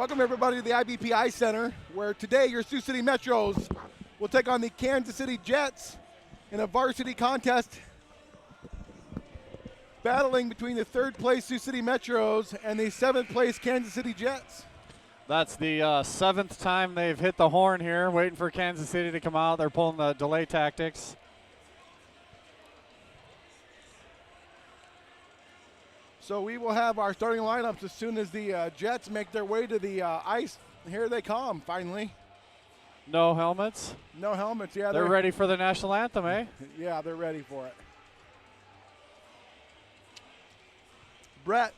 Welcome everybody to the IBPI Center, where today your Sioux City Metros will take on the Kansas City Jets in a varsity contest, battling between the third place Sioux City Metros and the seventh place Kansas City Jets. That's the seventh time they've hit the horn here, waiting for Kansas City to come out. They're pulling the delay tactics. So we will have our starting lineups as soon as the Jets make their way to the ice. Here they come, finally. No helmets. No helmets, yeah. They're ready for the national anthem, eh? Yeah, they're ready for it. Brett,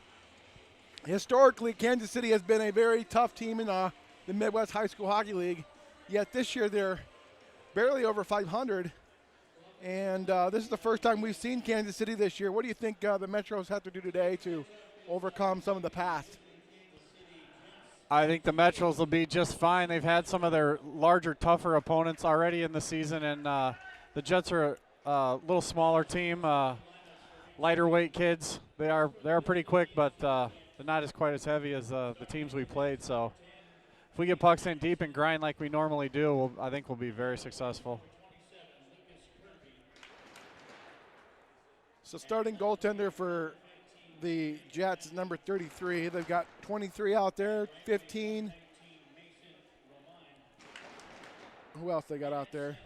historically, Kansas City has been a very tough team in the Midwest High School Hockey League, yet this year they're barely over 500. And this is the first time we've seen Kansas City this year. What do you think the Metros have to do today to overcome some of the past? I think the Metros will be just fine. They've had some of their larger, tougher opponents already in the season, and the Jets are a little smaller team, lighter weight kids. They're pretty quick, but they're not as quite as heavy as the teams we played. So if we get pucks in deep and grind like we normally do, I think we'll be very successful. So starting goaltender for the Jets is number 33. They've got 23 out there, 15. Who else they got out there?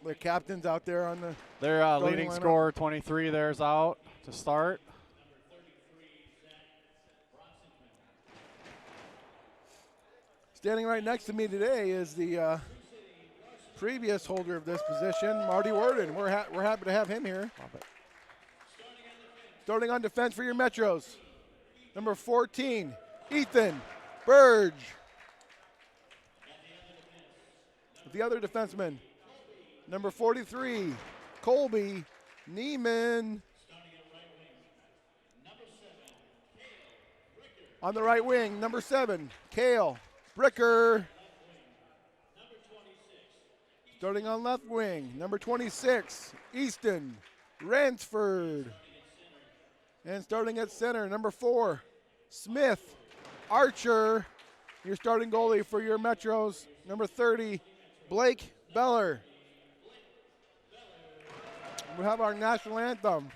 The captain's out there on the Their leading lineup. scorer, 23, there's out to start. Standing right next to me today is the previous holder of this position, Marty Worden. We're happy to have him here. Starting on defense for your Metros, number 14, Ethan Burge. The other defenseman, number 43, Colby Neiman. On the right wing, number 7, Kale Bricker. Starting on left wing, number 26, Easton Ransford. And starting at center, number 4, Smith Archer. Your starting goalie for your Metros, number 30, Blake Beller. We have our national anthem.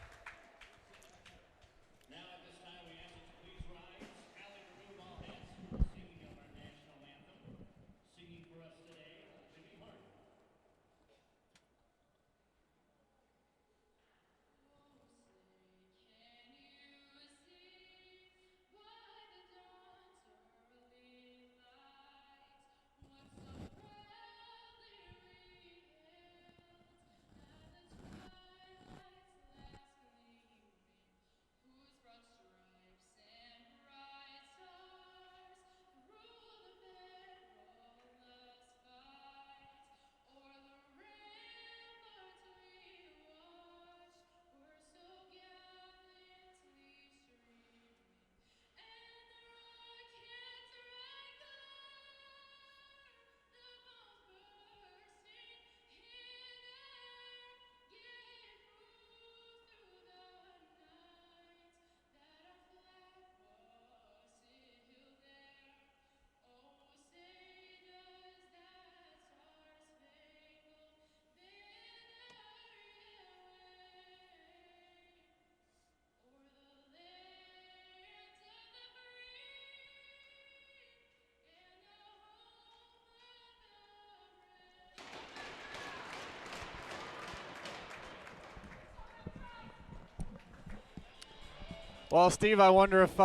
Well, Steve, I wonder if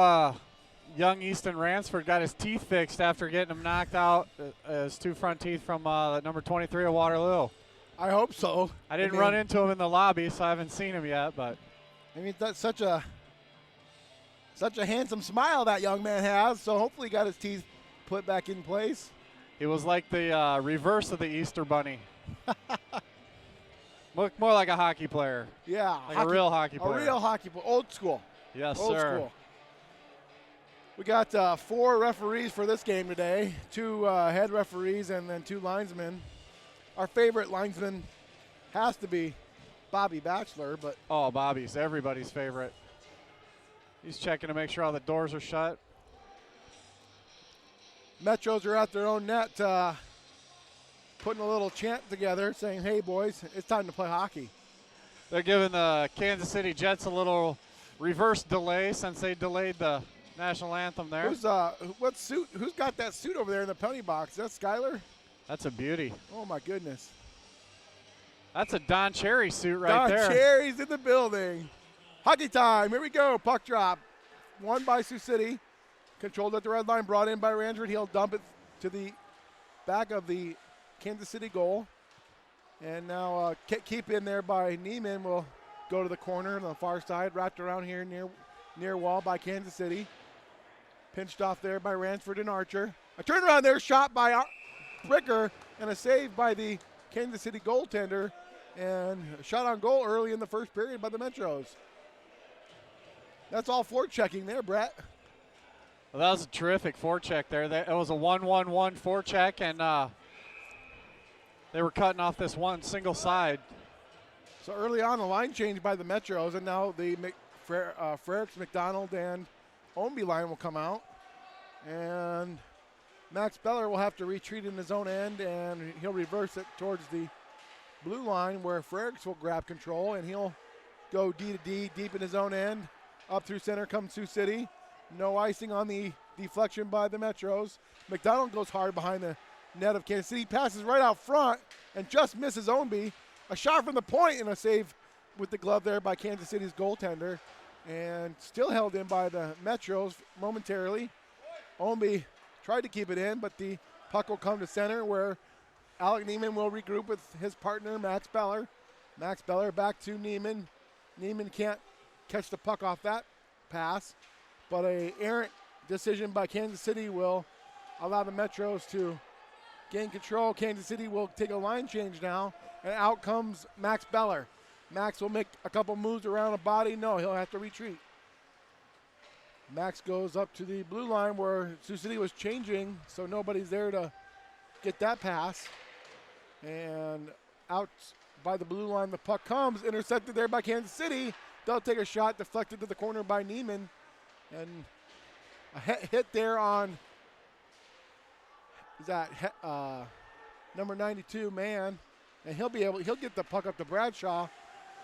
young Easton Ransford got his teeth fixed after getting him knocked out, his two front teeth from number 23 of Waterloo. I hope so. I didn't run into him in the lobby, so I haven't seen him yet. But I mean, that's such a handsome smile that young man has. So hopefully, he got his teeth put back in place. he was like the reverse of the Easter Bunny. Looked more like a hockey player. Yeah, like a real hockey player. A real hockey player, old school. Yes, old sir. School. We got 4 referees for this game today, 2 head referees and then 2 linesmen. Our favorite linesman has to be Bobby Batchelor, but oh, Bobby's everybody's favorite. He's checking to make sure all the doors are shut. Metros are at their own net putting a little chant together saying, hey, boys, it's time to play hockey. They're giving the Kansas City Jets a little reverse delay since they delayed the national anthem there. Who's got that suit over there in the penalty box? Is that Skyler? That's a beauty. Oh, my goodness. That's a Don Cherry suit right there. Don Cherry's in the building. Hockey time. Here we go. Puck drop. Won by Sioux City. Controlled at the red line. Brought in by Ransford. He'll dump it to the back of the Kansas City goal. And now keep in there by Neiman will go to the corner on the far side. Wrapped around here near wall by Kansas City. Pinched off there by Ransford and Archer. A turnaround there. Shot by Bricker. And a save by the Kansas City goaltender. And a shot on goal early in the first period by the Metros. That's all forechecking there, Brett. Well, that was a terrific forecheck there. It was a 1-1-1 forecheck, and they were cutting off this one single side. So early on, the line change by the Metros, and now the Frericks, McDonald, and Omby line will come out. And Max Beller will have to retreat in his own end, and he'll reverse it towards the blue line where Frericks will grab control, and he'll go D to D deep in his own end. Up through center comes Sioux City. No icing on the deflection by the Metros. McDonald goes hard behind the net of Kansas City. Passes right out front and just misses Omby. A shot from the point and a save with the glove there by Kansas City's goaltender. And still held in by the Metros momentarily. Omby tried to keep it in, but the puck will come to center where Alec Neiman will regroup with his partner, Max Beller. Max Beller back to Neiman. Neiman can't catch the puck off that pass, but a errant decision by Kansas City will allow the Metros to gain control. Kansas City will take a line change now, and out comes Max Beller. Max will make a couple moves around a body. No, he'll have to retreat. Max goes up to the blue line where Sioux City was changing, so nobody's there to get that pass. And out by the blue line, the puck comes, intercepted there by Kansas City. They'll take a shot, deflected to the corner by Neiman. And a hit there on, is that number 92, man. And he'll get the puck up to Bradshaw.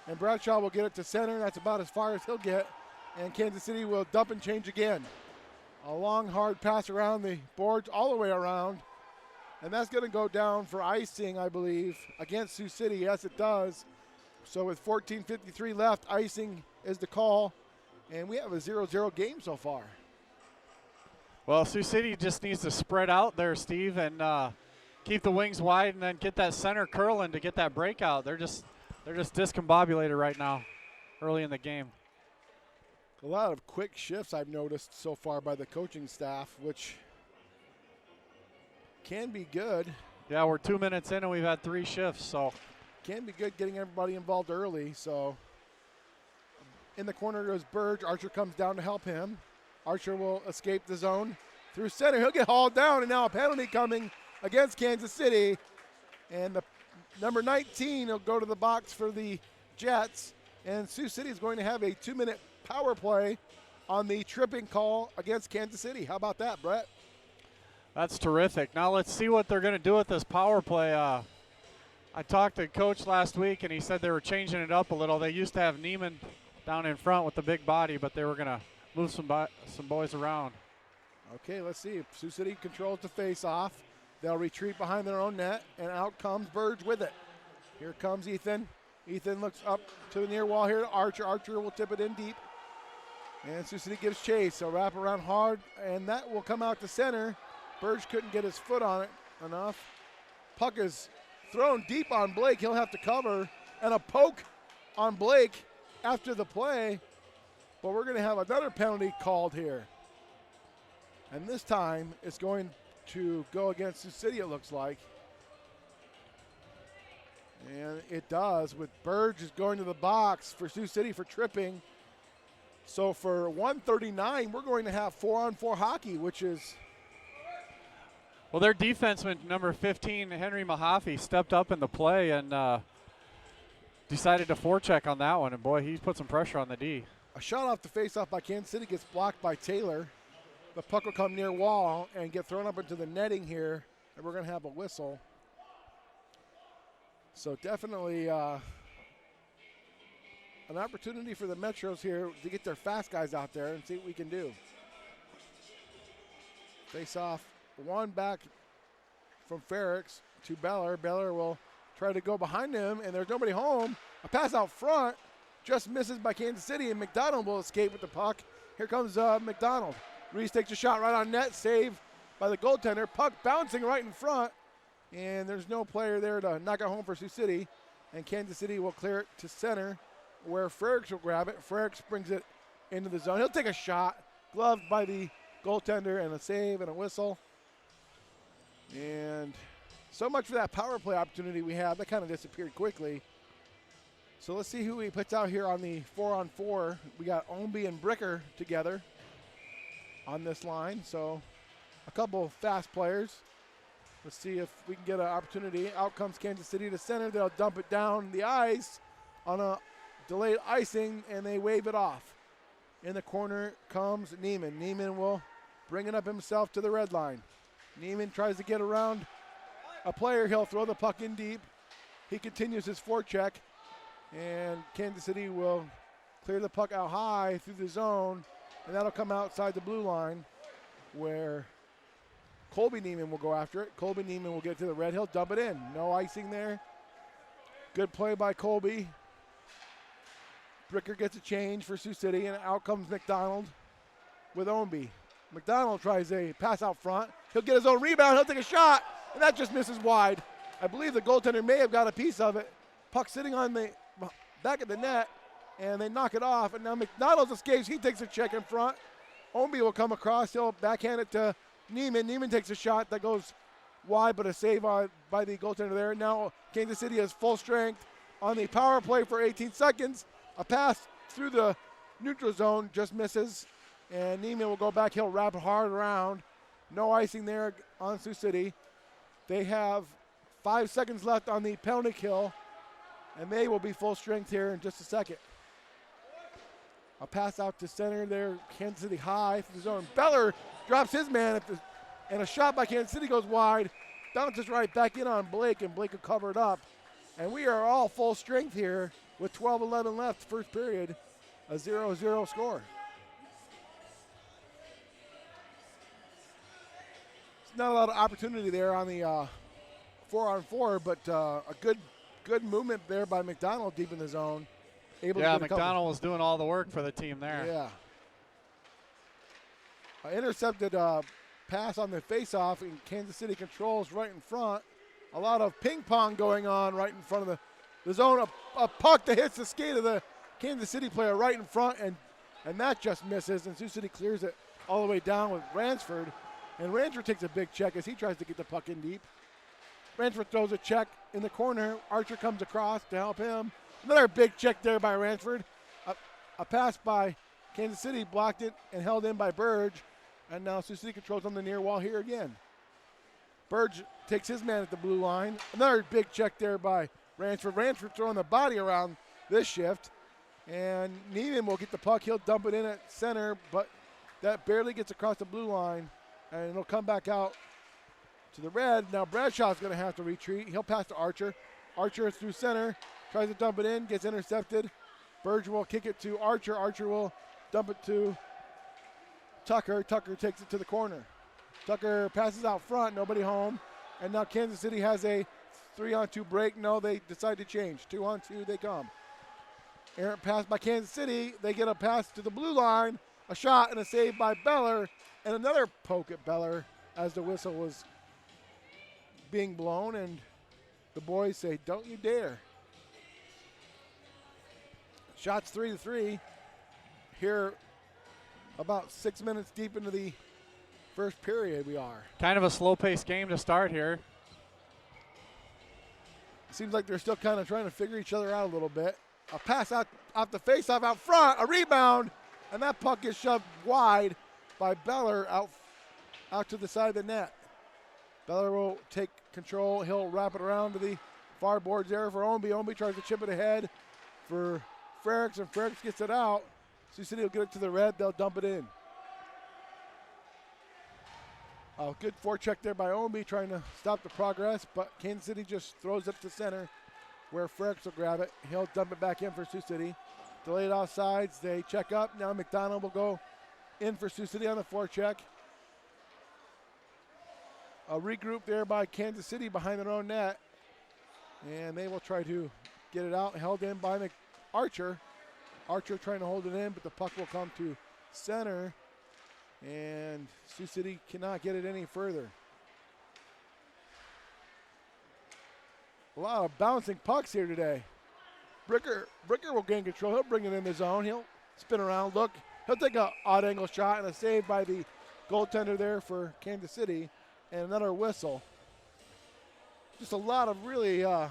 And Bradshaw will get it to center. That's about as far as he'll get. And Kansas City will dump and change again. A long, hard pass around the boards all the way around. And that's going to go down for icing, I believe, against Sioux City. Yes, it does. So with 14:53 left, icing is the call. And we have a 0-0 game so far. Well, Sioux City just needs to spread out there, Steve, and keep the wings wide and then get that center curling to get that breakout. They're just discombobulated right now early in the game. A lot of quick shifts I've noticed so far by the coaching staff, which can be good. Yeah, we're 2 minutes in and we've had 3 shifts, so. Can be good getting everybody involved early. So in the corner goes Burge. Archer comes down to help him. Archer will escape the zone through center. He'll get hauled down, and now a penalty coming against Kansas City. And the number 19 will go to the box for the Jets. And Sioux City is going to have a 2-minute power play on the tripping call against Kansas City. How about that, Brett? That's terrific. Now let's see what they're going to do with this power play. I talked to Coach last week, and he said they were changing it up a little. They used to have Neiman down in front with the big body, but they were going to move some boys around. Okay, let's see. Sioux City controls the face-off. They'll retreat behind their own net, and out comes Burge with it. Here comes Ethan. Ethan looks up to the near wall here to Archer. Archer will tip it in deep. And Sioux City gives chase. So wrap around hard, and that will come out to center. Burge couldn't get his foot on it enough. Puck is thrown deep on Blake. He'll have to cover. And a poke on Blake after the play. But we're going to have another penalty called here. And this time it's going to go against Sioux City, it looks like. And it does, with Burge is going to the box for Sioux City for tripping. So for 139, we're going to have 4-on-4 hockey, which is... Well, their defenseman, number 15, Henry Mahaffey, stepped up in the play and decided to forecheck on that one. And, boy, he put some pressure on the D. A shot off the faceoff by Kansas City gets blocked by Taylor. the puck will come near wall and get thrown up into the netting here, and we're going to have a whistle. So definitely an opportunity for the Metros here to get their fast guys out there and see what we can do. Face off, one back from Ferrix to Beller. Beller will try to go behind him, and there's nobody home. A pass out front just misses by Kansas City, and McDonald will escape with the puck. Here comes McDonald. Reese takes a shot right on net, save by the goaltender. Puck bouncing right in front, and there's no player there to knock it home for Sioux City. And Kansas City will clear it to center, where Ferrix will grab it. Ferrix brings it into the zone. He'll take a shot, gloved by the goaltender, and a save and a whistle. And so much for that power play opportunity we have. That kind of disappeared quickly. So let's see who he puts out here on the 4-on-4. We got Omby and Bricker together on this line. So a couple of fast players. Let's see if we can get an opportunity. Out comes Kansas City to center. They'll dump it down the ice on a delayed icing, and they wave it off. In the corner comes Neiman. Neiman will bring it up himself to the red line. Neiman tries to get around a player. He'll throw the puck in deep. He continues his forecheck, and Kansas City will clear the puck out high through the zone, and that'll come outside the blue line where Colby Neiman will go after it. Colby Neiman will get to the red. He'll dump it in. No icing there. Good play by Colby. Bricker gets a change for Sioux City, and out comes McDonald with Omby. McDonald tries a pass out front. He'll get his own rebound. He'll take a shot, and that just misses wide. I believe the goaltender may have got a piece of it. Puck sitting on the back of the net, and they knock it off. And now McDonald escapes. He takes a check in front. Omby will come across. He'll backhand it to Neiman. Neiman takes a shot that goes wide, but a save by the goaltender there. Now Kansas City has full strength on the power play for 18 seconds. A pass through the neutral zone just misses, and Neiman will go back. He'll wrap it hard around. No icing there on Sioux City. They have 5 seconds left on the penalty kill, and they will be full strength here in just a second. A pass out to center there. Kansas City high through the zone. Beller drops his man, and a shot by Kansas City goes wide. Bounces right back in on Blake, and Blake will cover it up. And we are all full strength here with 12:11 left, first period, a 0-0 score. It's not a lot of opportunity there on the 4-on-4, but a good movement there by McDonald deep in the zone. McDonald was doing all the work for the team there. Yeah. Intercepted pass on the faceoff, and Kansas City controls right in front. A lot of ping pong going on right in front of the zone. A puck that hits the skate of the Kansas City player right in front, and that just misses, and Sioux City clears it all the way down with Ransford. And Ransford takes a big check as he tries to get the puck in deep. Ransford throws a check in the corner. Archer comes across to help him. Another big check there by Ransford. A pass by Kansas City, blocked it and held in by Burge. And now Sioux City controls on the near wall here again. Burge takes his man at the blue line. Another big check there by Ransford. Ransford throwing the body around this shift. And Neiman will get the puck. He'll dump it in at center, but that barely gets across the blue line. And it'll come back out to the red. Now Bradshaw's going to have to retreat. He'll pass to Archer. Archer through center. Tries to dump it in. Gets intercepted. Burge will kick it to Archer. Archer will dump it to Tucker. Tucker takes it to the corner. Tucker passes out front. Nobody home. And now Kansas City has a 3-on-2 break. No, they decide to change. 2-on-2 they come. Errant pass by Kansas City. They get a pass to the blue line. A shot and a save by Beller. And another poke at Beller as the whistle was being blown. And the boys say, don't you dare. Shots 3-3. Here about 6 minutes deep into the first period we are. Kind of a slow-paced game to start here. Seems like they're still kind of trying to figure each other out a little bit. A pass out off the face-off out front, a rebound, and that puck gets shoved wide by Beller out to the side of the net. Beller will take control. He'll wrap it around to the far boards there for Omby. Omby tries to chip it ahead for Ferrix, and Ferrix gets it out. Sioux City will get it to the red. They'll dump it in. A good forecheck there by Ownby trying to stop the progress, but Kansas City just throws up to center where Frericks will grab it. He'll dump it back in for Sioux City. Delayed offsides, they check up. Now McDonald will go in for Sioux City on the forecheck. A regroup there by Kansas City behind their own net. And they will try to get it out, held in by Archer. Archer trying to hold it in, but the puck will come to center. And Sioux City cannot get it any further. A lot of bouncing pucks here today. Bricker will gain control. He'll bring it in the zone. He'll spin around, look. He'll take an odd angle shot and a save by the goaltender there for Kansas City. And another whistle. Just a lot of really a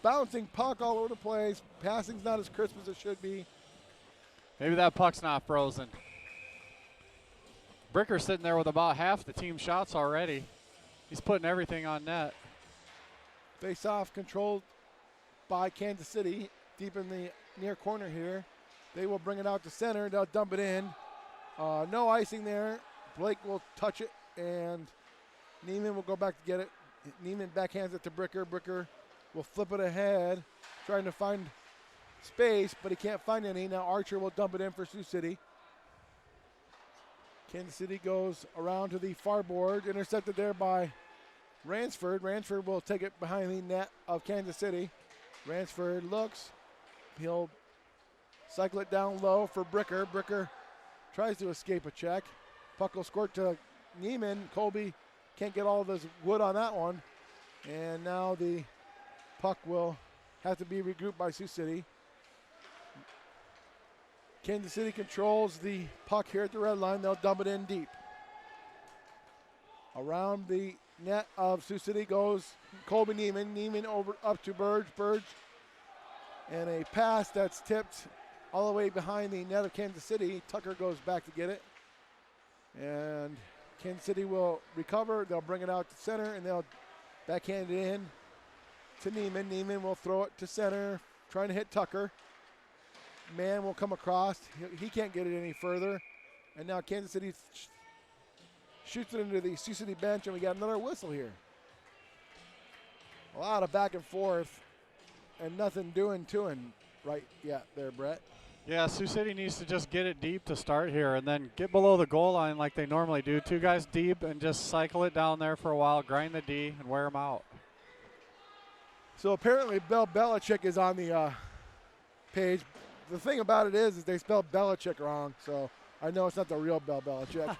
bouncing puck all over the place. Passing's not as crisp as it should be. Maybe that puck's not frozen. Bricker's sitting there with about half the team shots already. He's putting everything on net. Face-off controlled by Kansas City deep in the near corner here. They will bring it out to center. They'll dump it in. No icing there. Blake will touch it, and Neiman will go back to get it. Neiman backhands it to Bricker. Bricker will flip it ahead, trying to find space, but he can't find any. Now Archer will dump it in for Sioux City. Kansas City goes around to the far board, intercepted there by Ransford. Ransford will take it behind the net of Kansas City. Ransford looks. He'll cycle it down low for Bricker. Bricker tries to escape a check. Puck will squirt to Neiman. Colby can't get all of his wood on that one. And now the puck will have to be regrouped by Sioux City. Kansas City controls the puck here at the red line. They'll dump it in deep. Around the net of Sioux City goes Colby Neiman. Neiman over up to Burge. Burge. And a pass that's tipped all the way behind the net of Kansas City. Tucker goes back to get it. And Kansas City will recover. They'll bring it out to center, and they'll backhand it in to Neiman. Neiman will throw it to center, trying to hit Tucker. Man will come across. He can't get it any further. And now Kansas City shoots it into the Sioux City bench, and we got another whistle here. A lot of back and forth, and nothing doing to him right yet there, Brett. Yeah, Sioux City needs to just get it deep to start here and then get below the goal line like they normally do. Two guys deep and just cycle it down there for a while, grind the D, and wear them out. So apparently Bill Belichick is on the page. The thing about it is they spelled Belichick wrong, so I know it's not the real Bill Belichick.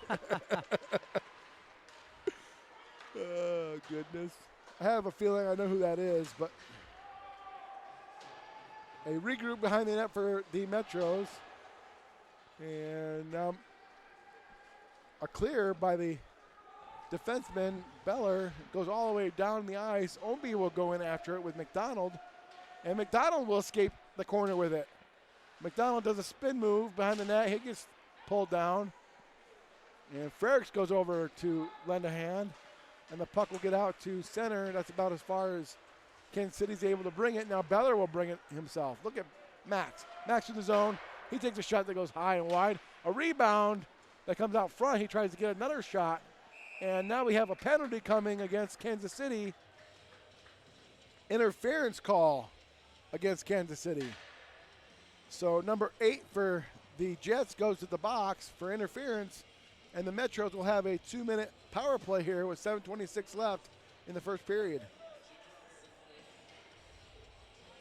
Oh, goodness. I have a feeling I know who that is, but a regroup behind the net for the Metros. And a clear by the defenseman, Beller, goes all the way down the ice. Ownby will go in after it with McDonald, and McDonald will escape the corner with it. McDonald does a spin move behind the net. He gets pulled down. And Frericks goes over to lend a hand. And the puck will get out to center. That's about as far as Kansas City's able to bring it. Now Beller will bring it himself. Look at Max. Max in the zone. He takes a shot that goes high and wide. A rebound that comes out front. He tries to get another shot. And now we have a penalty coming against Kansas City. Interference call against Kansas City. So number 8 for the Jets goes to the box for interference, and the Metros will have a 2-minute power play here with 7:26 left in the first period.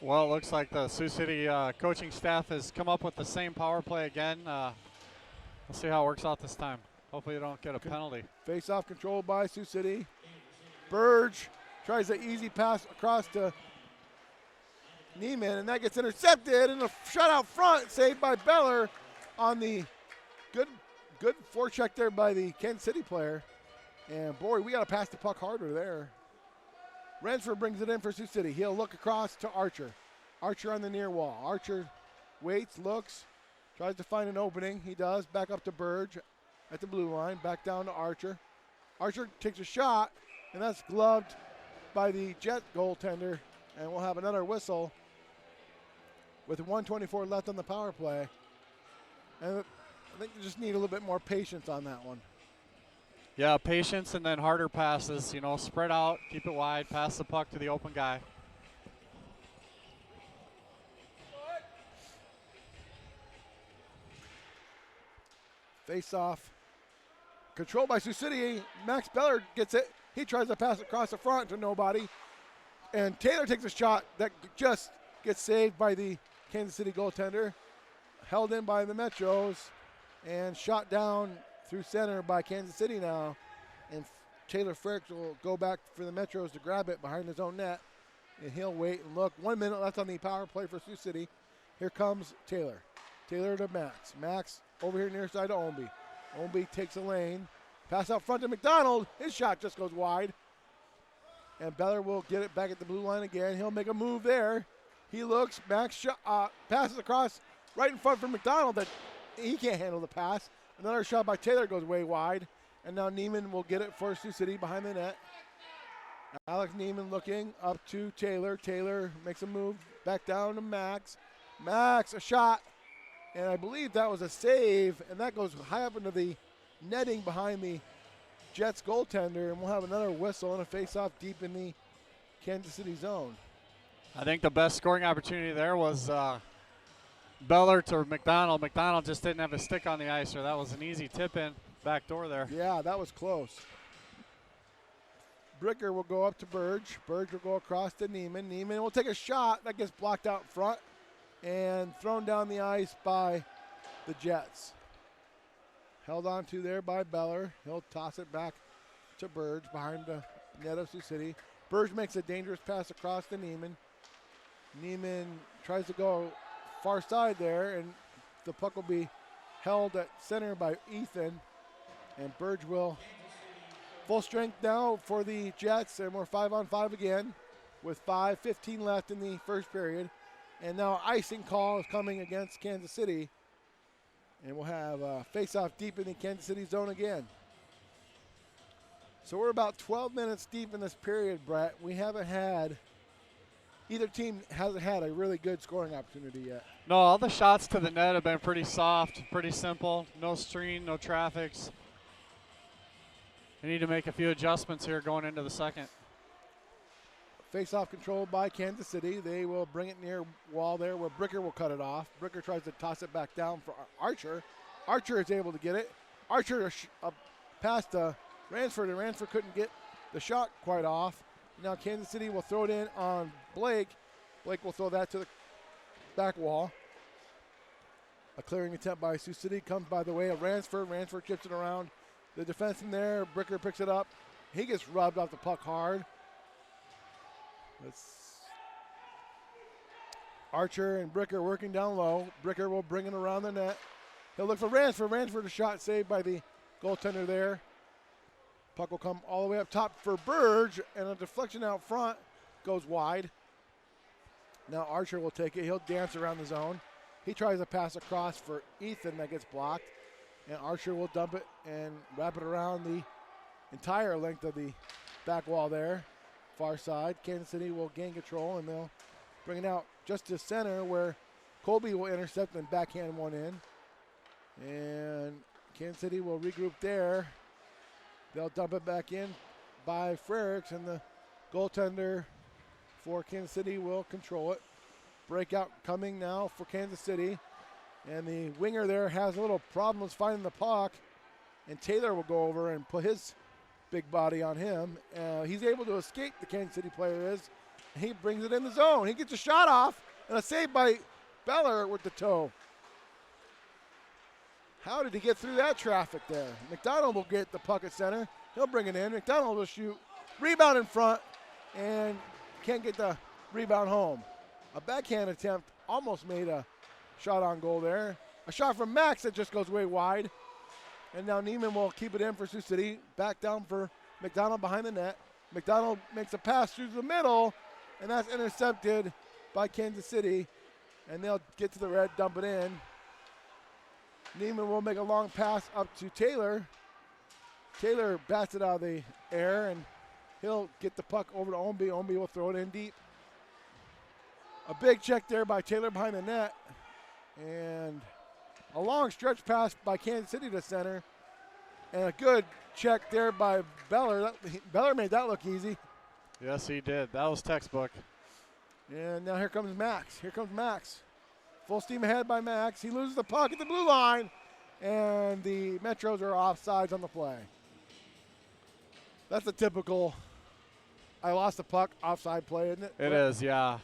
Well, it looks like the Sioux City coaching staff has come up with the same power play again. We'll see how it works out this time. Hopefully you don't get a penalty. Face-off controlled by Sioux City. Burge tries an easy pass across to Neiman, and that gets intercepted, and a shot out front saved by Beller on the good forecheck there by the Kansas City player. And boy, we got to pass the puck harder there. Ransford brings it in for Sioux City. He'll look across to Archer. Archer on the near wall. Archer waits, looks, tries to find an opening. He does. Back up to Burge at the blue line. Back down to Archer. Archer takes a shot, and that's gloved by the Jet goaltender. And we'll have another whistle with 1:24 left on the power play. And I think they just need a little bit more patience on that one. Yeah, patience and then harder passes. You know, spread out, keep it wide, pass the puck to the open guy. Face off. Controlled by Sioux City. Max Beller gets it. He tries to pass across the front to nobody. And Taylor takes a shot that just gets saved by the Kansas City goaltender. Held in by the Metros. And shot down through center by Kansas City now. And Taylor Fricks will go back for the Metros to grab it behind his own net. And he'll wait and look. 1 minute left on the power play for Sioux City. Here comes Taylor. Taylor to Max. Max over here near side to Omby. Omby takes a lane. Pass out front to McDonald. His shot just goes wide. And Beller will get it back at the blue line again. He'll make a move there. He looks. Max passes across right in front for McDonald that he can't handle the pass. Another shot by Taylor goes way wide. And now Neiman will get it for Sioux City behind the net. Alex Neiman looking up to Taylor. Taylor makes a move back down to Max. Max, a shot. And I believe that was a save. And that goes high up into the netting behind the Jets goaltender. And we'll have another whistle and a face-off deep in the Kansas City zone. I think the best scoring opportunity there was Beller to McDonald. McDonald just didn't have a stick on the ice, or that was an easy tip-in back door there. Yeah, that was close. Bricker will go up to Burge. Burge will go across to Neiman. Neiman will take a shot. That gets blocked out front and thrown down the ice by the Jets. Held on to there by Beller. He'll toss it back to Burge behind the net of Sioux City. Burge makes a dangerous pass across to Neiman. Neiman tries to go far side there, and the puck will be held at center by Ethan. And Burge will full strength now for the Jets, and we're 5-on-5 again with 5:15 left in the first period. And now icing call is coming against Kansas City. And we'll have a face-off deep in the Kansas City zone again. So we're about 12 minutes deep in this period, Brett. We haven't had, either team hasn't had a really good scoring opportunity yet. No, all the shots to the net have been pretty soft, pretty simple. No screen, no traffics. We need to make a few adjustments here going into the second. Face-off controlled by Kansas City. They will bring it near wall there where Bricker will cut it off. Bricker tries to toss it back down for Archer. Archer is able to get it. Archer passed to Ransford, and Ransford couldn't get the shot quite off. Now Kansas City will throw it in on Blake. Blake will throw that to the back wall. A clearing attempt by Sioux City comes by the way of Ransford. Ransford chips it around the defense in there. Bricker picks it up. He gets rubbed off the puck hard. Archer and Bricker working down low. Bricker will bring it around the net. He'll look for Ransford. Ransford, a shot saved by the goaltender there. Puck will come all the way up top for Burge, and a deflection out front goes wide. Now Archer will take it. He'll dance around the zone. He tries to pass across for Ethan that gets blocked, and Archer will dump it and wrap it around the entire length of the back wall there. Far side. Kansas City will gain control, and they'll bring it out just to center where Colby will intercept and backhand one in. And Kansas City will regroup there. They'll dump it back in by Frericks, and the goaltender for Kansas City will control it. Breakout coming now for Kansas City. And the winger there has a little problems finding the puck. And Taylor will go over and put his big body on him. He's able to escape, the Kansas City player is. He brings it in the zone. He gets a shot off, and a save by Beller with the toe. How did he get through that traffic there? McDonald will get the puck at center. He'll bring it in. McDonald will shoot. Rebound in front, and can't get the rebound home. A backhand attempt almost made a shot on goal there. A shot from Max that just goes way wide. And now Neiman will keep it in for Sioux City. Back down for McDonald behind the net. McDonald makes a pass through the middle, and that's intercepted by Kansas City. And they'll get to the red, dump it in. Neiman will make a long pass up to Taylor. Taylor bats it out of the air, and he'll get the puck over to Omby. Omby will throw it in deep. A big check there by Taylor behind the net. And a long stretch pass by Kansas City to center. And a good check there by Beller. Beller made that look easy. Yes, he did. That was textbook. And now here comes Max. Here comes Max. Full steam ahead by Max. He loses the puck at the blue line. And the Metros are offsides on the play. That's a typical I lost the puck offside play, isn't it? It is, yeah.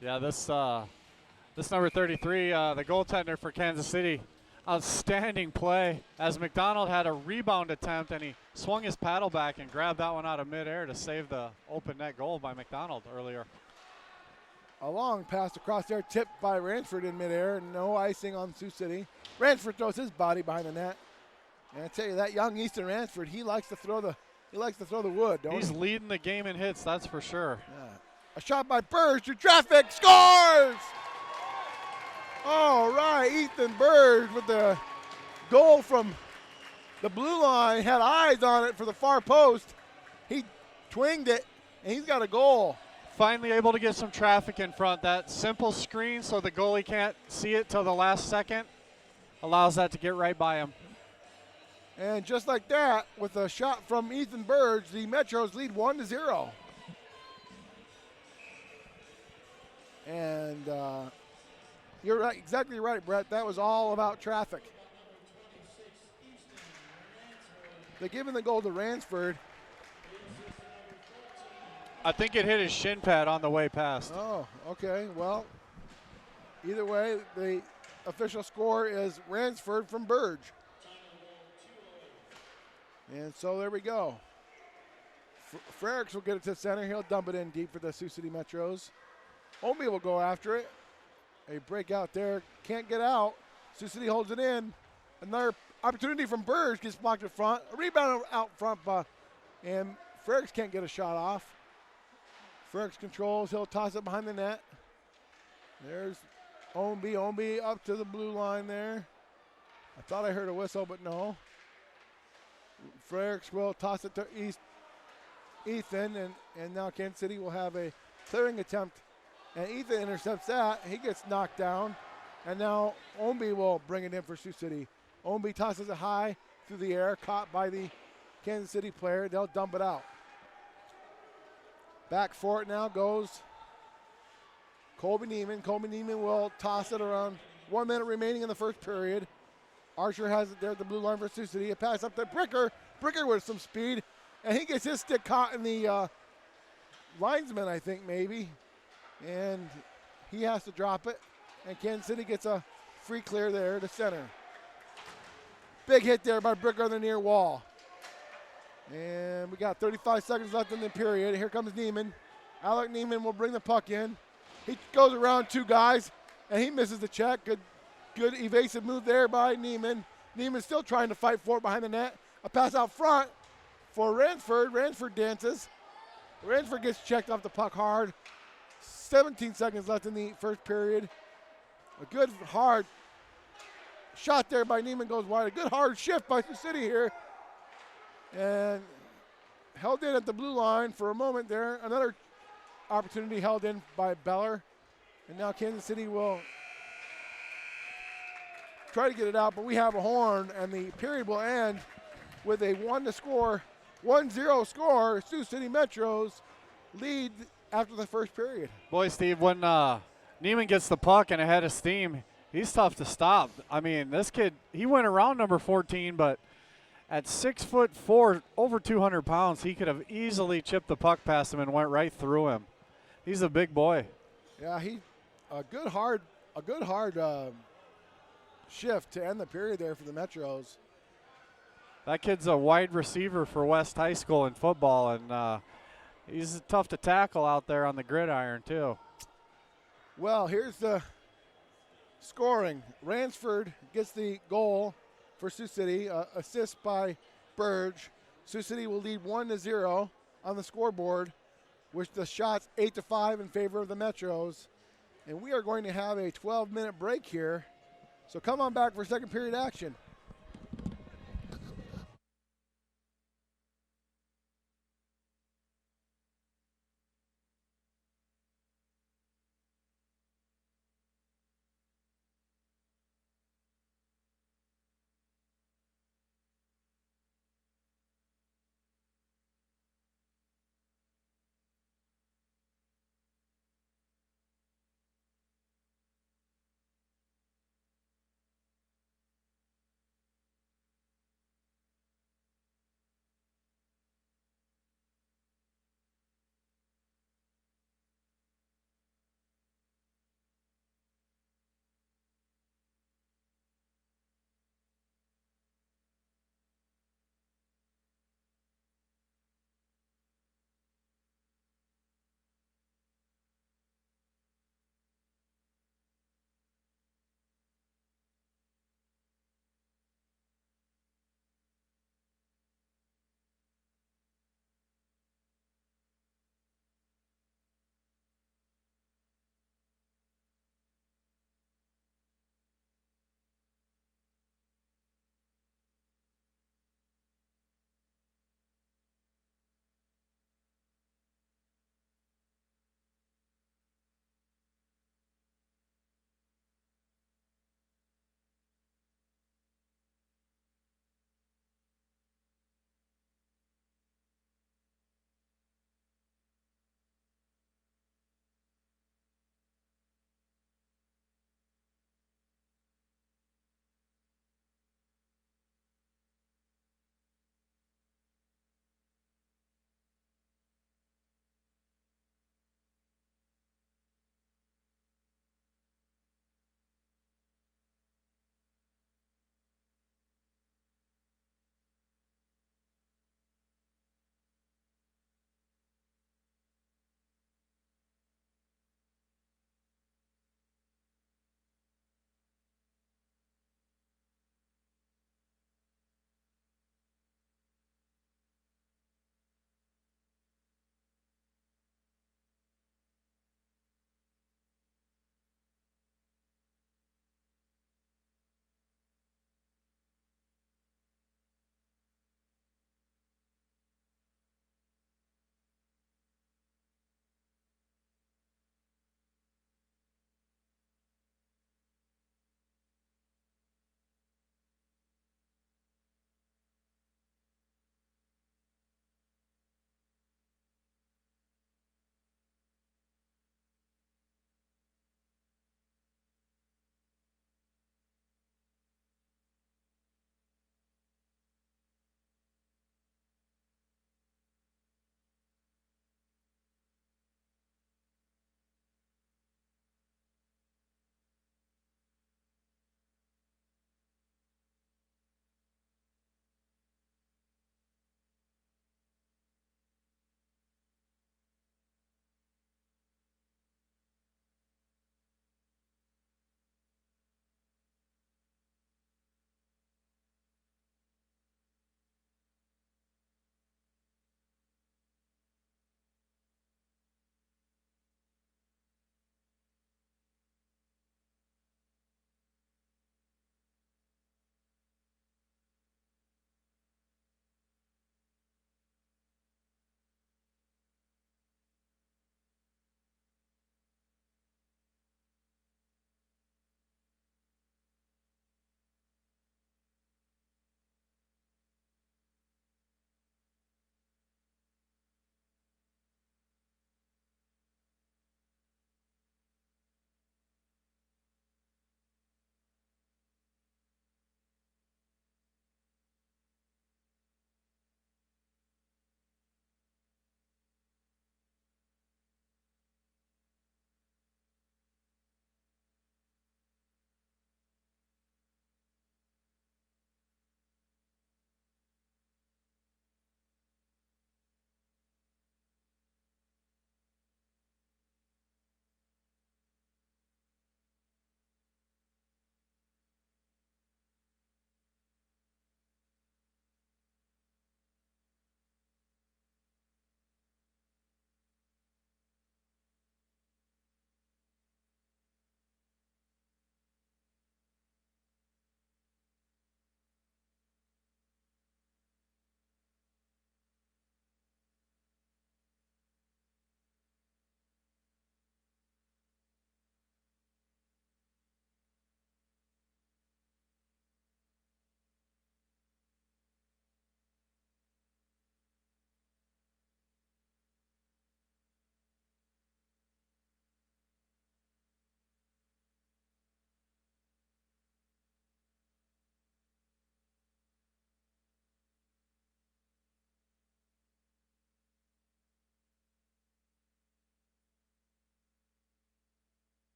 Yeah, this number 33, the goaltender for Kansas City, outstanding play as McDonald had a rebound attempt and he swung his paddle back and grabbed that one out of midair to save the open net goal by McDonald earlier. A long pass across there, tipped by Ransford in midair. No icing on Sioux City. Ransford throws his body behind the net. And I tell you, that young Easton Ransford, he likes to throw the wood, don't he? He's leading the game in hits, that's for sure. Yeah. A shot by Burge through traffic, scores! All right, Ethan Burge with the goal from the blue line, had eyes on it for the far post. He twinged it, and he's got a goal. Finally able to get some traffic in front. That simple screen so the goalie can't see it till the last second allows that to get right by him. And just like that, with a shot from Ethan Burge, the Metros lead 1-0. And you're right, exactly right, Brett. That was all about traffic. They're giving the goal to Ransford. I think it hit his shin pad on the way past. Oh, okay. Well, either way, the official score is Ransford from Burge. And so there we go. Frericks will get it to center. He'll dump it in deep for the Sioux City Metros. Omi will go after it. A breakout there. Can't get out. Sioux City holds it in. Another opportunity from Burge gets blocked in front. A rebound out front, and Frericks can't get a shot off. Frericks controls. He'll toss it behind the net. There's Omby up to the blue line there. I thought I heard a whistle, but no. Frericks will toss it to Ethan, and now Kansas City will have a clearing attempt. And Ethan intercepts that. He gets knocked down. And now Omby will bring it in for Sioux City. Omby tosses it high through the air, caught by the Kansas City player. They'll dump it out. Back for it now goes Colby Neiman. Colby Neiman will toss it around 1 minute remaining in the first period. Archer has it there at the blue line for Sioux City. A pass up to Bricker. Bricker with some speed. And he gets his stick caught in the linesman, I think, maybe. And he has to drop it. And Kansas City gets a free clear there to center. Big hit there by Bricker on the near wall. And we got 35 seconds left in the period. Here comes Neiman. Alec Neiman will bring the puck in. He goes around two guys, and he misses the check. Good evasive move there by Neiman. Neiman still trying to fight for it behind the net. A pass out front for Ransford. Ransford dances. Ransford gets checked off the puck hard. 17 seconds left in the first period. A good hard shot there by Neiman goes wide. A good hard shift by Sioux City here. And held in at the blue line for a moment there. Another opportunity held in by Beller. And now Kansas City will try to get it out, but we have a horn, and the period will end with a 1-0 score. Sioux City Metros lead after the first period. Boy, Steve, when Neiman gets the puck and ahead of steam, he's tough to stop. I mean, this kid, he went around number 14, but at 6'4", over 200 pounds, he could have easily chipped the puck past him and went right through him. He's a big boy. Yeah, a good hard shift to end the period there for the Metros. That kid's a wide receiver for West High School in football, and he's tough to tackle out there on the gridiron too. Well, here's the scoring. Ransford gets the goal for Sioux City, assist by Burge. Sioux City will lead 1-0 on the scoreboard, with the shots 8-5 in favor of the Metros. And we are going to have a 12-minute break here. So come on back for second period action.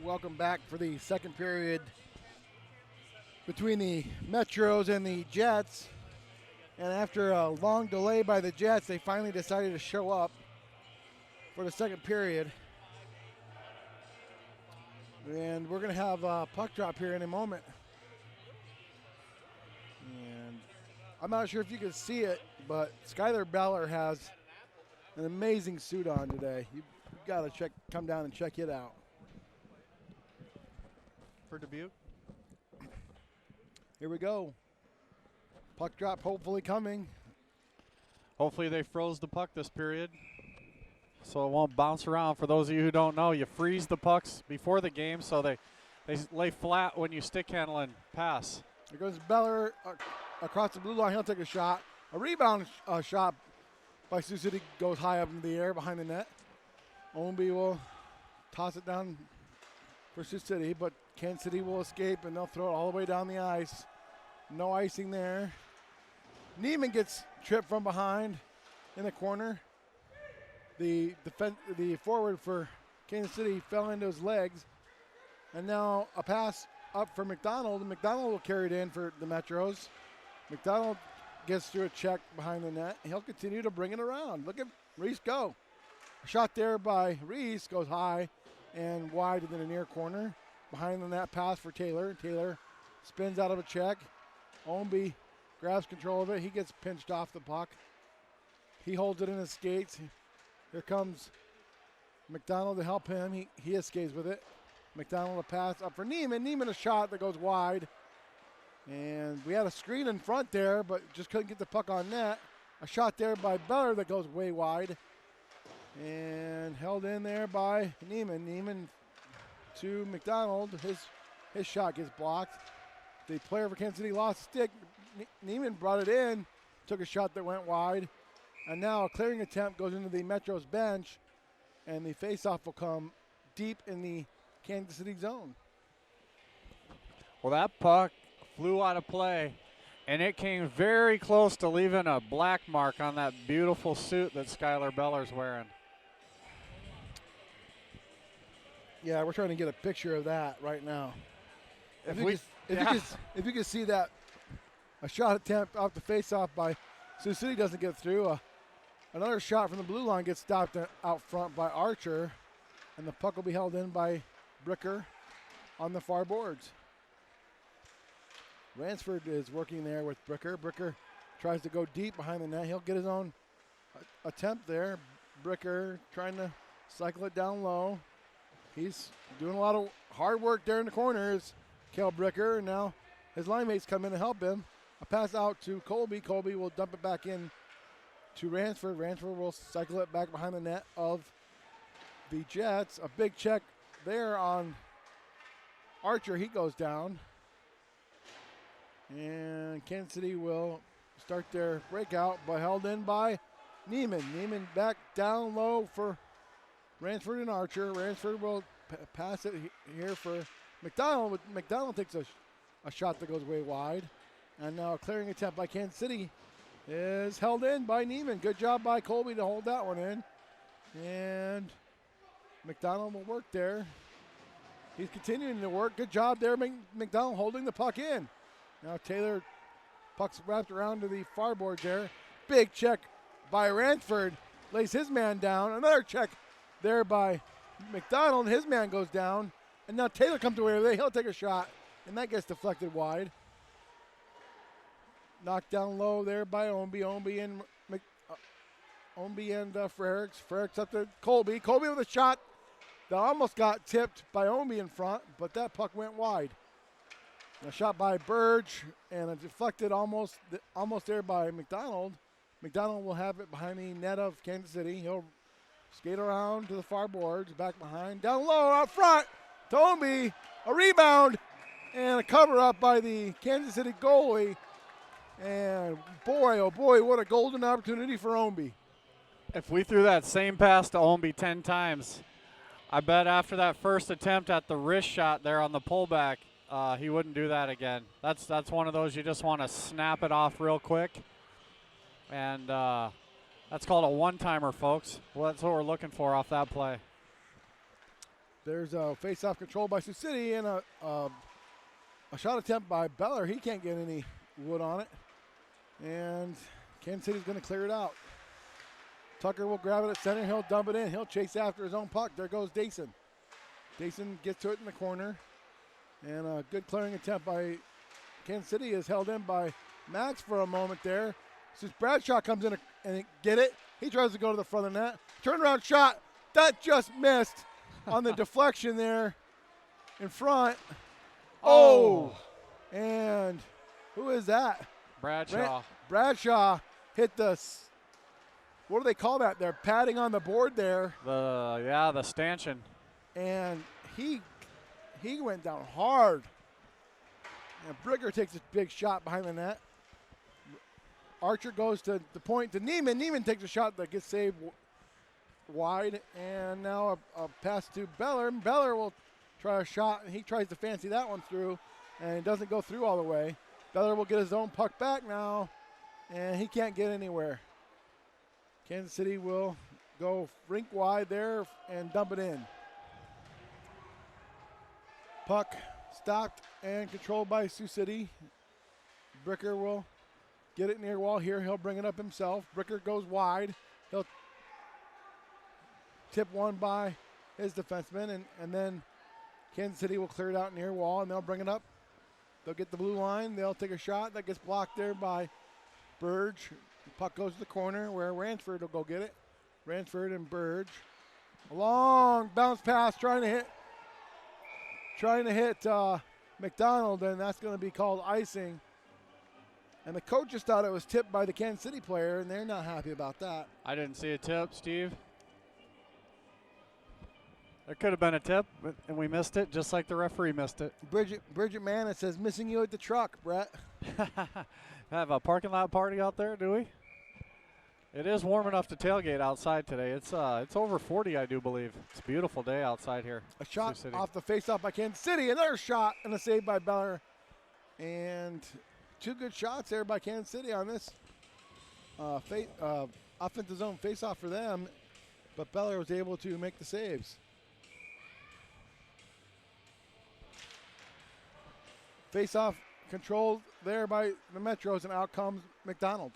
Welcome back for the second period between the Metros and the Jets. And after a long delay by the Jets, they finally decided to show up for the second period. And we're going to have a puck drop here in a moment. And I'm not sure if you can see it, but Skylar Beller has an amazing suit on today. You've got to come down and check it out. For Dubuque. Here we go. Puck drop hopefully coming. Hopefully they froze the puck this period so it won't bounce around. For those of you who don't know, you freeze the pucks before the game so they lay flat when you stick handle and pass. Here goes Beller across the blue line. He'll take a shot. A rebound shot by Sioux City goes high up in the air behind the net. Ownby will toss it down for Sioux City, but Kansas City will escape and they'll throw it all the way down the ice. No icing there. Neiman gets tripped from behind in the corner. The forward for Kansas City fell into his legs. And now a pass up for McDonald. And McDonald will carry it in for the Metros. McDonald gets through a check behind the net. He'll continue to bring it around. Look at Reese go. A shot there by Reese goes high and wide in the near corner. Behind the net pass for Taylor. Taylor spins out of a check. Ownby grabs control of it. He gets pinched off the puck. He holds it in his skates. Here comes McDonald to help him. He escapes with it. McDonald a pass up for Neiman. Neiman a shot that goes wide. And we had a screen in front there, but just couldn't get the puck on net. A shot there by Beller that goes way wide. And held in there by Neiman. Neiman to McDonald. His shot gets blocked. The player for Kansas City lost a stick. Neiman brought it in, took a shot that went wide. And now a clearing attempt goes into the Metros bench, and the faceoff will come deep in the Kansas City zone. Well, that puck flew out of play, and it came very close to leaving a black mark on that beautiful suit that Skylar Beller's wearing. Yeah, we're trying to get a picture of that right now. If you can see that, a shot attempt off the faceoff by Sioux City doesn't get through. Another shot from the blue line gets stopped out front by Archer, and the puck will be held in by Bricker on the far boards. Ransford is working there with Bricker. Bricker tries to go deep behind the net. He'll get his own attempt there. Bricker trying to cycle it down low. He's doing a lot of hard work there in the corners. Kel Bricker, and now his line mates come in to help him. A pass out to Colby. Colby will dump it back in to Ransford. Ransford will cycle it back behind the net of the Jets. A big check there on Archer. He goes down. And Kansas City will start their breakout, but held in by Neiman. Neiman back down low for Ransford and Archer. Ransford will pass it here for McDonald. McDonald takes a shot that goes way wide. And now a clearing attempt by Kansas City is held in by Neiman. Good job by Colby to hold that one in. And McDonald will work there. He's continuing to work. Good job there, McDonald holding the puck in. Now Taylor, puck's wrapped around to the far board there. Big check by Ransford. Lays his man down. Another check there by McDonald. His man goes down. And now Taylor comes away with it. He'll take a shot. And that gets deflected wide. Knocked down low there by Ownby. Ownby and Frericks. Frericks up to Colby. Colby with a shot that almost got tipped by Ownby in front, but that puck went wide. A shot by Burge and a deflected almost there by McDonald. McDonald will have it behind the net of Kansas City. He'll skate around to the far boards, back behind, down low, out front to Ownby. A rebound and a cover up by the Kansas City goalie. And boy, oh boy, what a golden opportunity for Ownby. If we threw that same pass to Ownby 10 times, I bet after that first attempt at the wrist shot there on the pullback, he wouldn't do that again. That's one of those you just want to snap it off real quick. And that's called a one-timer, folks. Well, that's what we're looking for off that play. There's a face-off control by Sioux City and a shot attempt by Beller. He can't get any wood on it. And Kansas City's going to clear it out. Tucker will grab it at center. He'll dump it in. He'll chase after his own puck. There goes Dason. Dason gets to it in the corner. And a good clearing attempt by Kansas City is held in by Max for a moment there. Since Bradshaw comes in and get it, he tries to go to the front of the net. Turnaround shot. That just missed on the deflection there in front. Oh! And who is that? Bradshaw. Bradshaw hit the, what do they call that? They're padding on the board there. The stanchion. And he went down hard. And Brigger takes a big shot behind the net. Archer goes to the point to Neiman. Neiman takes a shot that gets saved wide. And now a pass to Beller. Beller will try a shot, and he tries to fancy that one through, and it doesn't go through all the way. Beller will get his own puck back now, and he can't get anywhere. Kansas City will go rink wide there and dump it in. Puck stocked and controlled by Sioux City. Bricker will get it near wall here. He'll bring it up himself. Bricker goes wide. He'll tip one by his defenseman, and then Kansas City will clear it out near wall, and they'll bring it up. They'll get the blue line. They'll take a shot. That gets blocked there by Burge. The puck goes to the corner where Ransford will go get it. Ransford and Burge. A long bounce pass trying to hit McDonald, and that's going to be called icing. And the coach just thought it was tipped by the Kansas City player, and they're not happy about that. I didn't see a tip, Steve. There could have been a tip, and we missed it, just like the referee missed it. Bridget Mann, it says missing you at the truck, Brett. Have a parking lot party out there, do we? It is warm enough to tailgate outside today. It's over 40, I do believe. It's a beautiful day outside here. A shot off the faceoff by Kansas City. Another shot and a save by Beller. And two good shots there by Kansas City on this offensive zone faceoff for them. But Beller was able to make the saves. Face-off controlled there by the Metros, and out comes McDonald.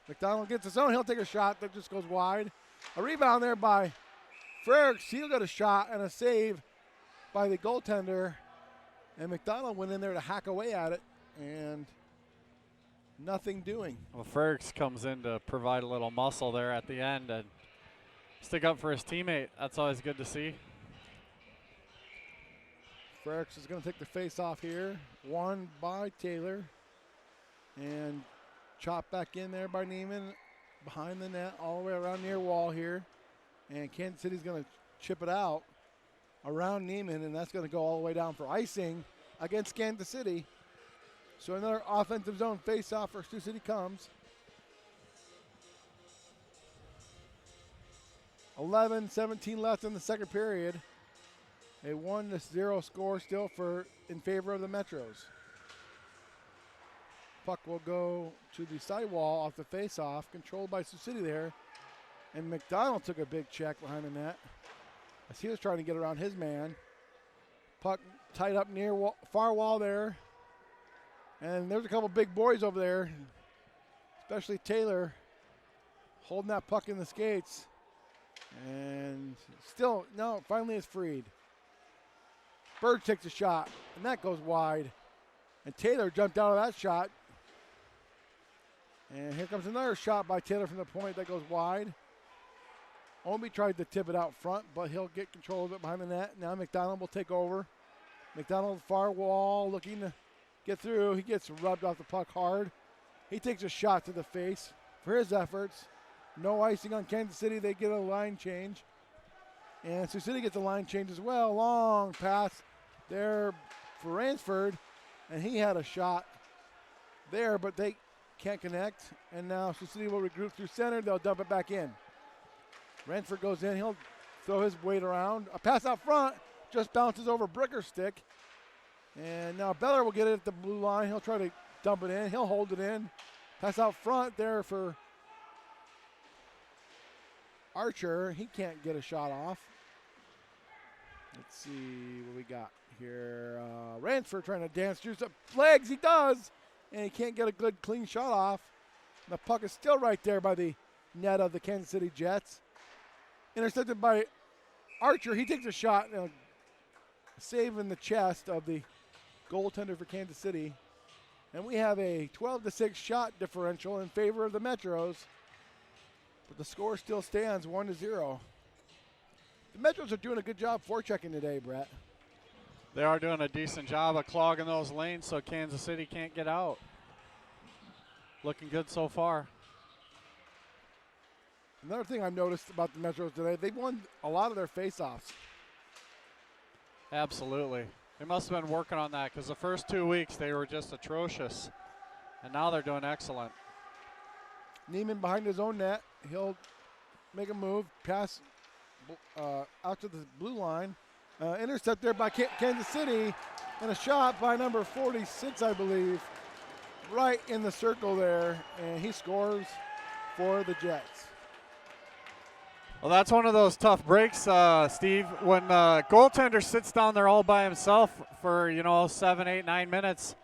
McDonald gets his own. He'll take a shot that just goes wide. A rebound there by Frericks. He'll get a shot and a save by the goaltender. And McDonald went in there to hack away at it, and nothing doing. Well, Frericks comes in to provide a little muscle there at the end and stick up for his teammate. That's always good to see. Frericks is going to take the face off here. Won by Taylor. And chopped back in there by Neiman. Behind the net, all the way around near wall here. And Kansas City's going to chip it out around Neiman, and that's going to go all the way down for icing against Kansas City. So another offensive zone face-off for Sioux City comes. 11-17 left in the second period. A 1-0 score still in favor of the Metros. Puck will go to the sidewall off the face-off, controlled by Sioux City there. And McDonald took a big check behind the net as he was trying to get around his man. Puck tied up near far wall there. And there's a couple big boys over there, especially Taylor, holding that puck in the skates. And still, no, finally it's freed. Bird takes a shot, and that goes wide. And Taylor jumped out of that shot. And here comes another shot by Taylor from the point that goes wide. Omi tried to tip it out front, but he'll get control of it behind the net. Now McDonald will take over. McDonald far wall looking to get through. He gets rubbed off the puck hard. He takes a shot to the face for his efforts. No icing on Kansas City. They get a line change. And Sioux City gets a line change as well. Long pass there for Ransford. And he had a shot there, but they can't connect. And now Sioux City will regroup through center. They'll dump it back in. Ransford goes in. He'll throw his weight around. A pass out front. Just bounces over Bricker's stick. And now Beller will get it at the blue line. He'll try to dump it in. He'll hold it in. Pass out front there for Archer. He can't get a shot off. Let's see what we got here. Ransford trying to dance through some legs. He does. And he can't get a good, clean shot off. The puck is still right there by the net of the Kansas City Jets. Intercepted by Archer. He takes a shot. Save in the chest of the goaltender for Kansas City. And we have a 12-6 shot differential in favor of the Metros. But the score still stands 1-0. The Metros are doing a good job forechecking today, Brett. They are doing a decent job of clogging those lanes so Kansas City can't get out. Looking good so far. Another thing I've noticed about the Metros today, they've won a lot of their faceoffs. Absolutely. They must have been working on that because the first 2 weeks they were just atrocious. And now they're doing excellent. Neiman behind his own net. He'll make a move, pass out to the blue line. Intercept there by Kansas City, and a shot by number 46, I believe, right in the circle there, and he scores for the Jets. Well, that's one of those tough breaks, Steve. When goaltender sits down there all by himself for 7, 8, 9 minutes,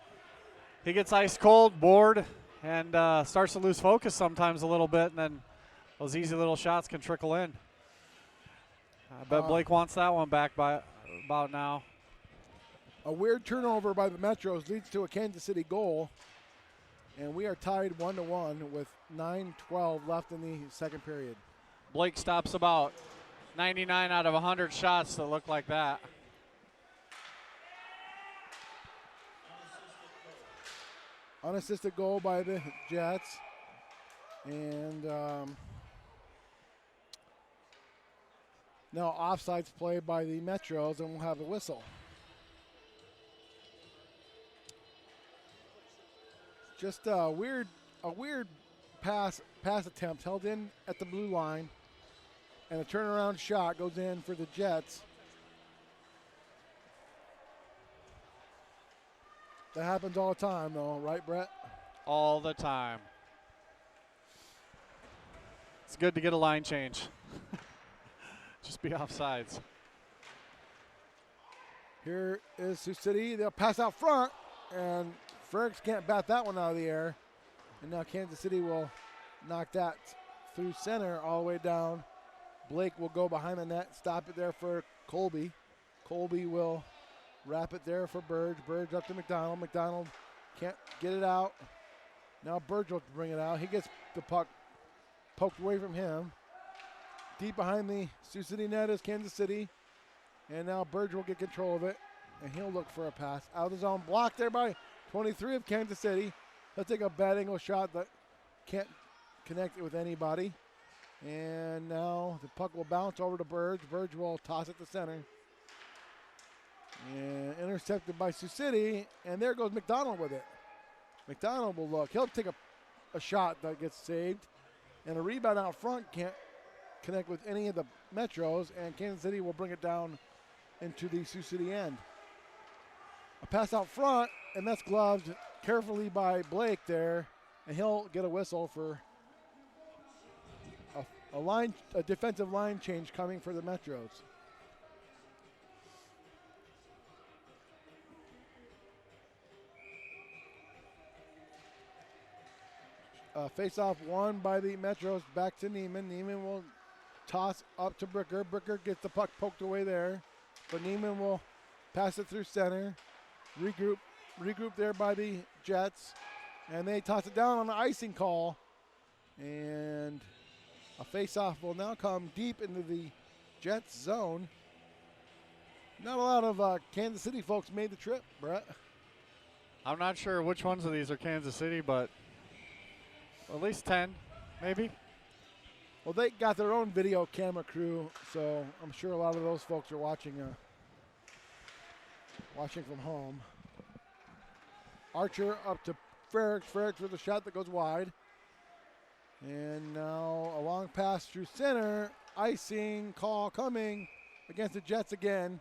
he gets ice cold, bored, and starts to lose focus sometimes a little bit, and then those easy little shots can trickle in. I bet Blake wants that one back by about now. A weird turnover by the Metros leads to a Kansas City goal, and we are tied 1-1 with 9:12 left in the second period. Blake stops about 99 out of 100 shots that look like that. Unassisted goal by the Jets, and now offsides play by the Metros, and we'll have a whistle. Just a weird pass attempt held in at the blue line, and a turnaround shot goes in for the Jets. That happens all the time, though, right, Brett? All the time. It's good to get a line change. Just be offsides. Here is Sioux City. They'll pass out front, and Fergs can't bat that one out of the air. And now Kansas City will knock that through center all the way down. Blake will go behind the net, stop it there for Colby. Colby will wrap it there for Burge. Burge up to McDonald. McDonald can't get it out. Now Burge will bring it out. He gets the puck poked away from him. Deep behind the Sioux City net is Kansas City. And now Burge will get control of it. And he'll look for a pass. Out of the zone. Blocked there by 23 of Kansas City. He'll take a bad angle shot that can't connect it with anybody. And now the puck will bounce over to Burge. Burge will toss it to center. And intercepted by Sioux City. And there goes McDonald with it. McDonald will look. He'll take a shot that gets saved. And a rebound out front can't connect with any of the Metros. And Kansas City will bring it down into the Sioux City end. A pass out front, and that's gloved carefully by Blake there. And he'll get a whistle for a defensive line change coming for the Metros. Face-off won by the Metros. Back to Neiman. Neiman will toss up to Bricker. Bricker gets the puck poked away there. But Neiman will pass it through center. Regroup there by the Jets. And they toss it down on the icing call. And a face-off will now come deep into the Jets zone. Not a lot of Kansas City folks made the trip, Brett. I'm not sure which ones of these are Kansas City, but at least 10, maybe. Well, they got their own video camera crew, so I'm sure a lot of those folks are watching from home. Archer up to Ferrick. Ferrick with a shot that goes wide. And now a long pass through center. Icing call coming against the Jets again.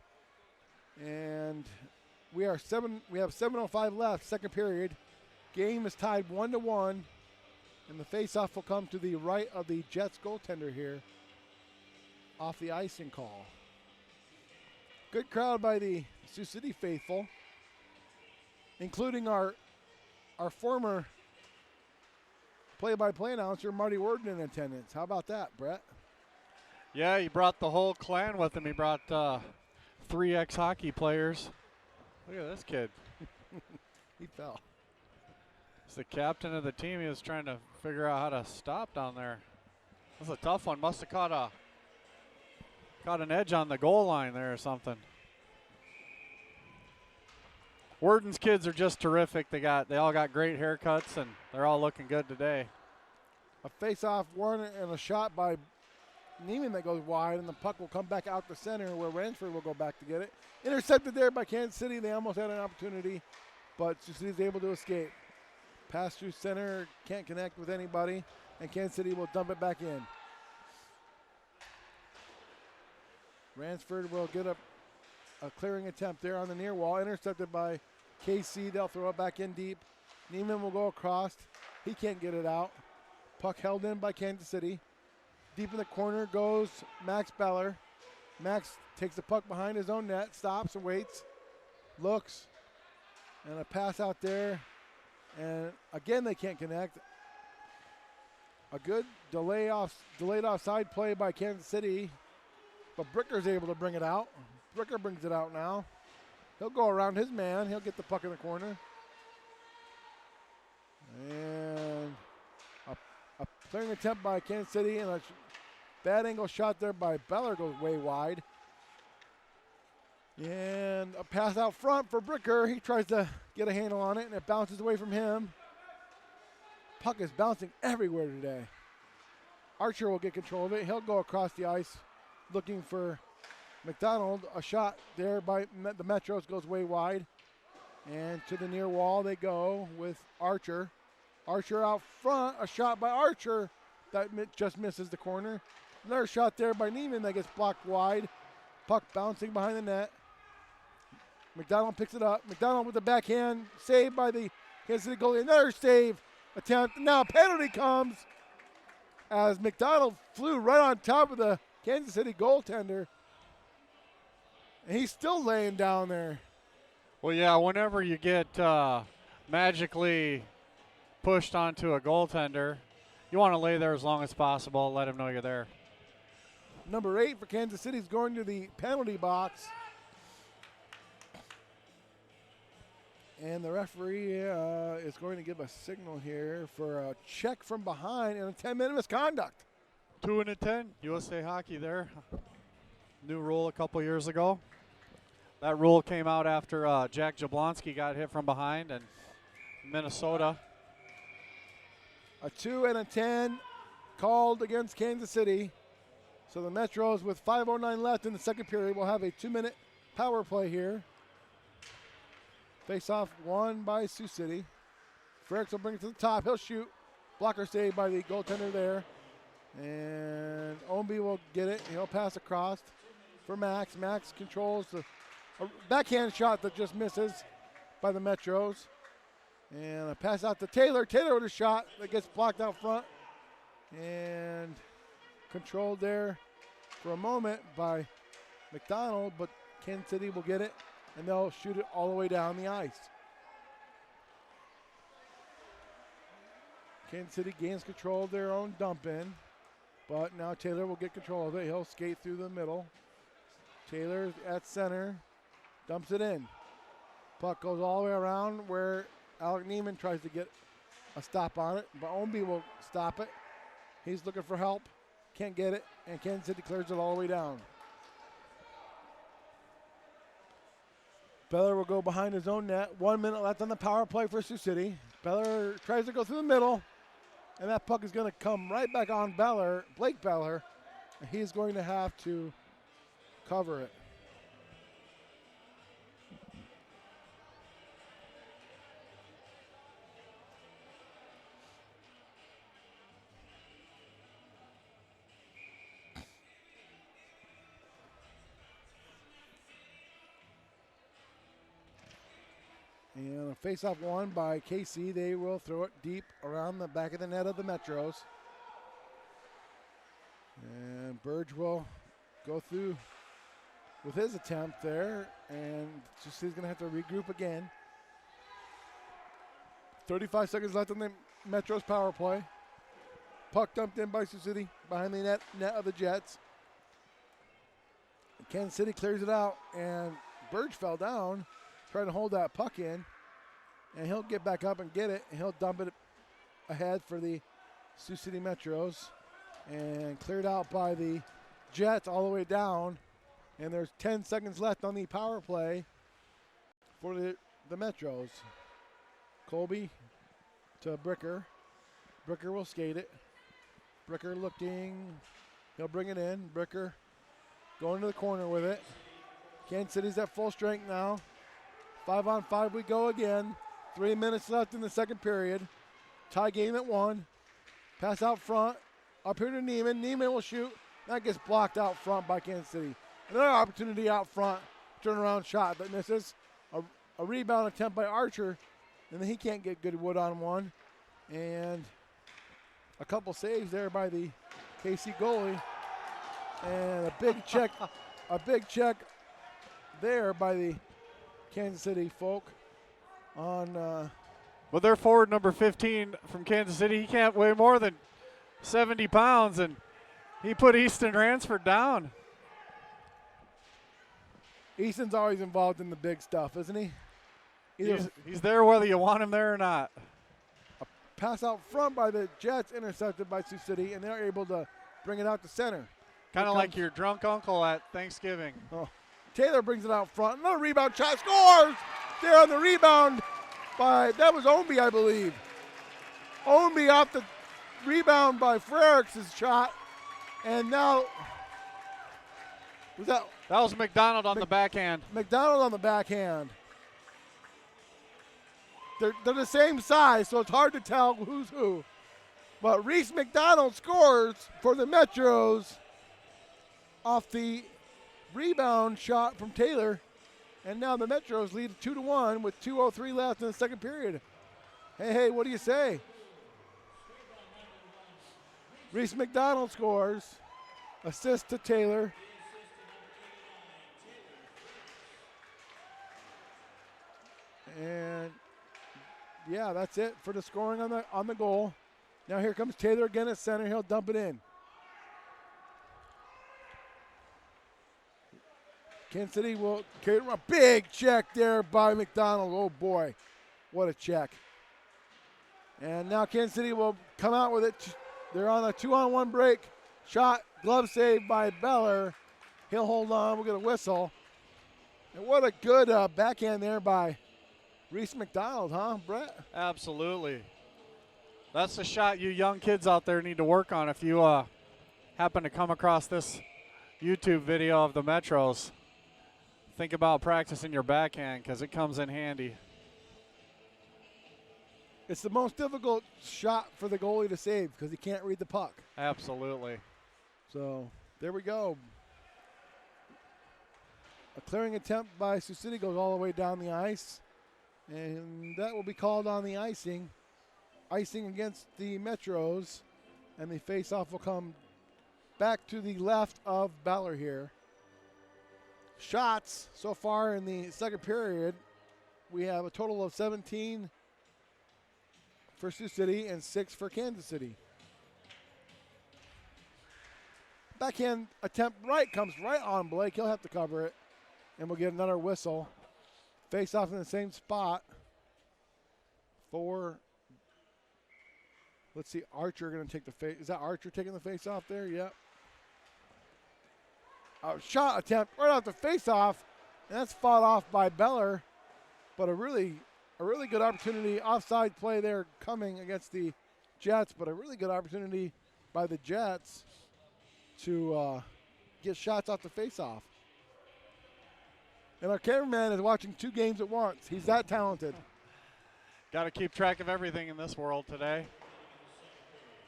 And we have 7:05 left, second period. Game is tied 1-1. And the face-off will come to the right of the Jets goaltender here off the icing call. Good crowd by the Sioux City faithful, including our former play-by-play announcer, Marty Worden, in attendance. How about that, Brett? Yeah, he brought the whole clan with him. He brought 3 ex-hockey players. Look at this kid. He fell. He's the captain of the team. He was trying to figure out how to stop down there. That's a tough one. Must have caught an edge on the goal line there or something. Worden's kids are just terrific. They all got great haircuts, and they're all looking good today. A face-off one and a shot by Neiman that goes wide, and the puck will come back out the center where Ransford will go back to get it. Intercepted there by Kansas City. They almost had an opportunity, but Sioux City is able to escape. Pass through center, can't connect with anybody, and Kansas City will dump it back in. Ransford will get a clearing attempt there on the near wall, intercepted by KC. They'll throw it back in deep. Neiman will go across. He can't get it out. Puck held in by Kansas City. Deep in the corner goes Max Beller. Max takes the puck behind his own net, stops and waits, looks, and a pass out there. And again, they can't connect. A good delayed offside play by Kansas City, but Bricker's able to bring it out. Bricker brings it out now. He'll go around his man. He'll get the puck in the corner. And a clearing attempt by Kansas City, and a bad angle shot there by Beller goes way wide. And a pass out front for Bricker. He tries to get a handle on it, and it bounces away from him. Puck is bouncing everywhere today. Archer will get control of it. He'll go across the ice looking for McDonald. A shot there by the Metros goes way wide. And to the near wall they go with Archer. Archer out front. A shot by Archer that just misses the corner. Another shot there by Neiman that gets blocked wide. Puck bouncing behind the net. McDonald picks it up. McDonald with the backhand. Saved by the Kansas City goalie. Another save attempt. Now penalty comes as McDonald flew right on top of the Kansas City goaltender. And he's still laying down there. Well, yeah, whenever you get magically pushed onto a goaltender, you want to lay there as long as possible, let him know you're there. Number 8 for Kansas City is going to the penalty box. And the referee is going to give a signal here for a check from behind and a 10-minute misconduct. 2 and a 10, USA Hockey there. New rule a couple years ago. That rule came out after Jack Jablonski got hit from behind in Minnesota. A 2 and a 10 called against Kansas City. So the Metros, with 5:09 left in the second period, will have a 2-minute power play here. Face-off won by Sioux City. Frericks will bring it to the top. He'll shoot. Blocker saved by the goaltender there. And Omby will get it. He'll pass across for Max. Max controls the backhand shot that just misses by the Metros. And a pass out to Taylor. Taylor with a shot that gets blocked out front. And controlled there for a moment by McDonald, but Kansas City will get it, and they'll shoot it all the way down the ice. Kansas City gains control of their own dump in, but now Taylor will get control of it. He'll skate through the middle. Taylor at center, dumps it in. Puck goes all the way around where Alec Neiman tries to get a stop on it, but Omby will stop it. He's looking for help, can't get it, and Kansas City clears it all the way down. Beller will go behind his own net. 1 minute left on the power play for Sioux City. Beller tries to go through the middle, and that puck is going to come right back on Beller, Blake Beller, and he's going to have to cover it. And a face-off won by KC. They will throw it deep around the back of the net of the Metros. And Burge will go through with his attempt there, and Sioux City's going to have to regroup again. 35 seconds left on the Metro's power play. Puck dumped in by Sioux City behind the net of the Jets. Kansas City clears it out, and Burge fell down trying to hold that puck in, and he'll get back up and get it, and he'll dump it ahead for the Sioux City Metros, and cleared out by the Jets all the way down, and there's 10 seconds left on the power play for the Metros. Colby to Bricker. Bricker will skate it. Bricker looking. He'll bring it in. Bricker going to the corner with it. Kansas City's at full strength now. 5-on-5 we go again. 3 minutes left in the second period. Tie game at 1. Pass out front. Up here to Neiman. Neiman will shoot. That gets blocked out front by Kansas City. Another opportunity out front. Turnaround shot that misses. A rebound attempt by Archer. And then he can't get good wood on one. And a couple saves there by the KC goalie. And a big check there by the Kansas City folk on With their forward number 15 from Kansas City, he can't weigh more than 70 pounds, and he put Easton Ransford down. Easton's always involved in the big stuff, isn't he? He's there whether you want him there or not. A pass out front by the Jets, intercepted by Sioux City, and they're able to bring it out to center. Kind of like your drunk uncle at Thanksgiving. Oh, Taylor brings it out front. Another rebound shot, scores! There on the rebound by, that was Ownby, I believe. Ownby off the rebound by Frericks' shot. And now, that was McDonald on the backhand. McDonald on the backhand. They're the same size, so it's hard to tell who's who. But Reese McDonald scores for the Metros off the rebound shot from Taylor. And now the Metros lead 2-1 with 2:03 left in the second period. Hey, what do you say? Reese McDonald scores. Assist to Taylor. And yeah, that's it for the scoring on the goal. Now here comes Taylor again at center. He'll dump it in. Kansas City will carry a big check there by McDonald. Oh boy, what a check. And now Kansas City will come out with it. They're on a 2-on-1 break. Shot, glove save by Beller. He'll hold on, we'll get a whistle. And what a good backhand there by Reese McDonald, huh, Brett? Absolutely. That's the shot you young kids out there need to work on if you happen to come across this YouTube video of the Metros. Think about practicing your backhand because it comes in handy. It's the most difficult shot for the goalie to save because he can't read the puck. Absolutely. So there we go. A clearing attempt by Sioux City goes all the way down the ice. And that will be called on the icing. Icing against the Metros. And the face-off will come back to the left of Ballard here. Shots so far in the second period. We have a total of 17 for Sioux City and 6 for Kansas City. Backhand attempt comes right on Blake. He'll have to cover it. And we'll get another whistle. Face off in the same spot for, let's see, Archer going to take the face. Is that Archer taking the face off there? Yep. Shot attempt right off the face off. And that's fought off by Beller. But a really good opportunity. Offside play there coming against the Jets. But a really good opportunity by the Jets to get shots off the face off. And our cameraman is watching 2 games at once. He's that talented. Got to keep track of everything in this world today.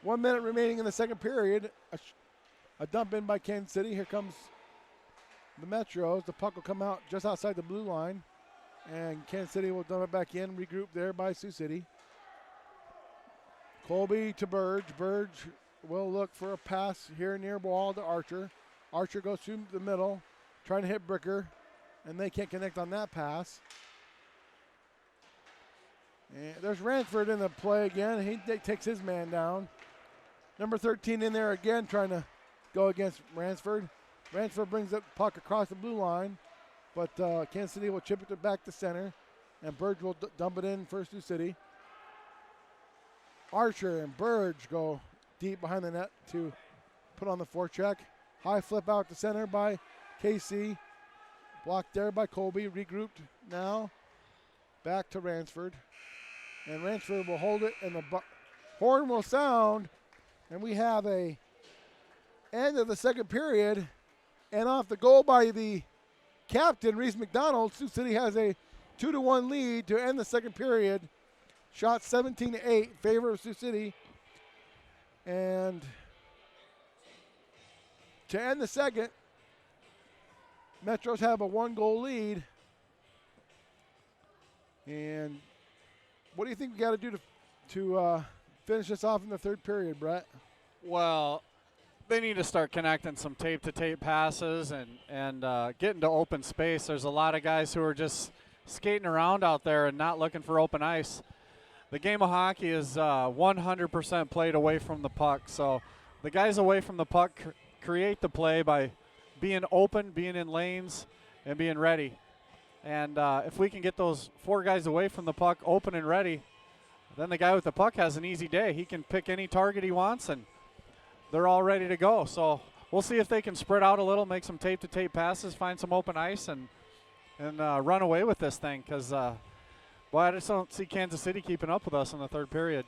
1 minute remaining in the second period. A dump in by Kansas City. Here comes the Metros. The puck will come out just outside the blue line. And Kansas City will dump it back in. Regroup there by Sioux City. Colby to Burge. Burge will look for a pass here near wall to Archer. Archer goes through the middle. trying to hit Bricker, and they can't connect on that pass. And there's Ransford in the play again. He takes his man down. Number 13 in there again, trying to go against Ransford. Ransford brings the puck across the blue line, but Kansas City will chip it back to center, and Burge will dump it in for Sioux City. Archer and Burge go deep behind the net to put on the forecheck. High flip out to center by KC. Blocked there by Colby. Regrouped now. Back to Ransford. And Ransford will hold it, and the horn will sound. And we have a end of the second period. And off the goal by the captain, Reese McDonald, Sioux City has a 2-1 lead to end the second period. Shot 17-8 in favor of Sioux City. And to end the second, Metros have a 1-goal lead. And what do you think we got to do to finish this off in the third period, Brett? Well, they need to start connecting some tape-to-tape passes and getting to open space. There's a lot of guys who are just skating around out there and not looking for open ice. The game of hockey is 100% played away from the puck. So the guys away from the puck create the play by being open, being in lanes, and being ready. And if we can get those 4 guys away from the puck open and ready, then the guy with the puck has an easy day. He can pick any target he wants, and they're all ready to go. So we'll see if they can spread out a little, make some tape-to-tape passes, find some open ice, and run away with this thing, because I just don't see Kansas City keeping up with us in the third period.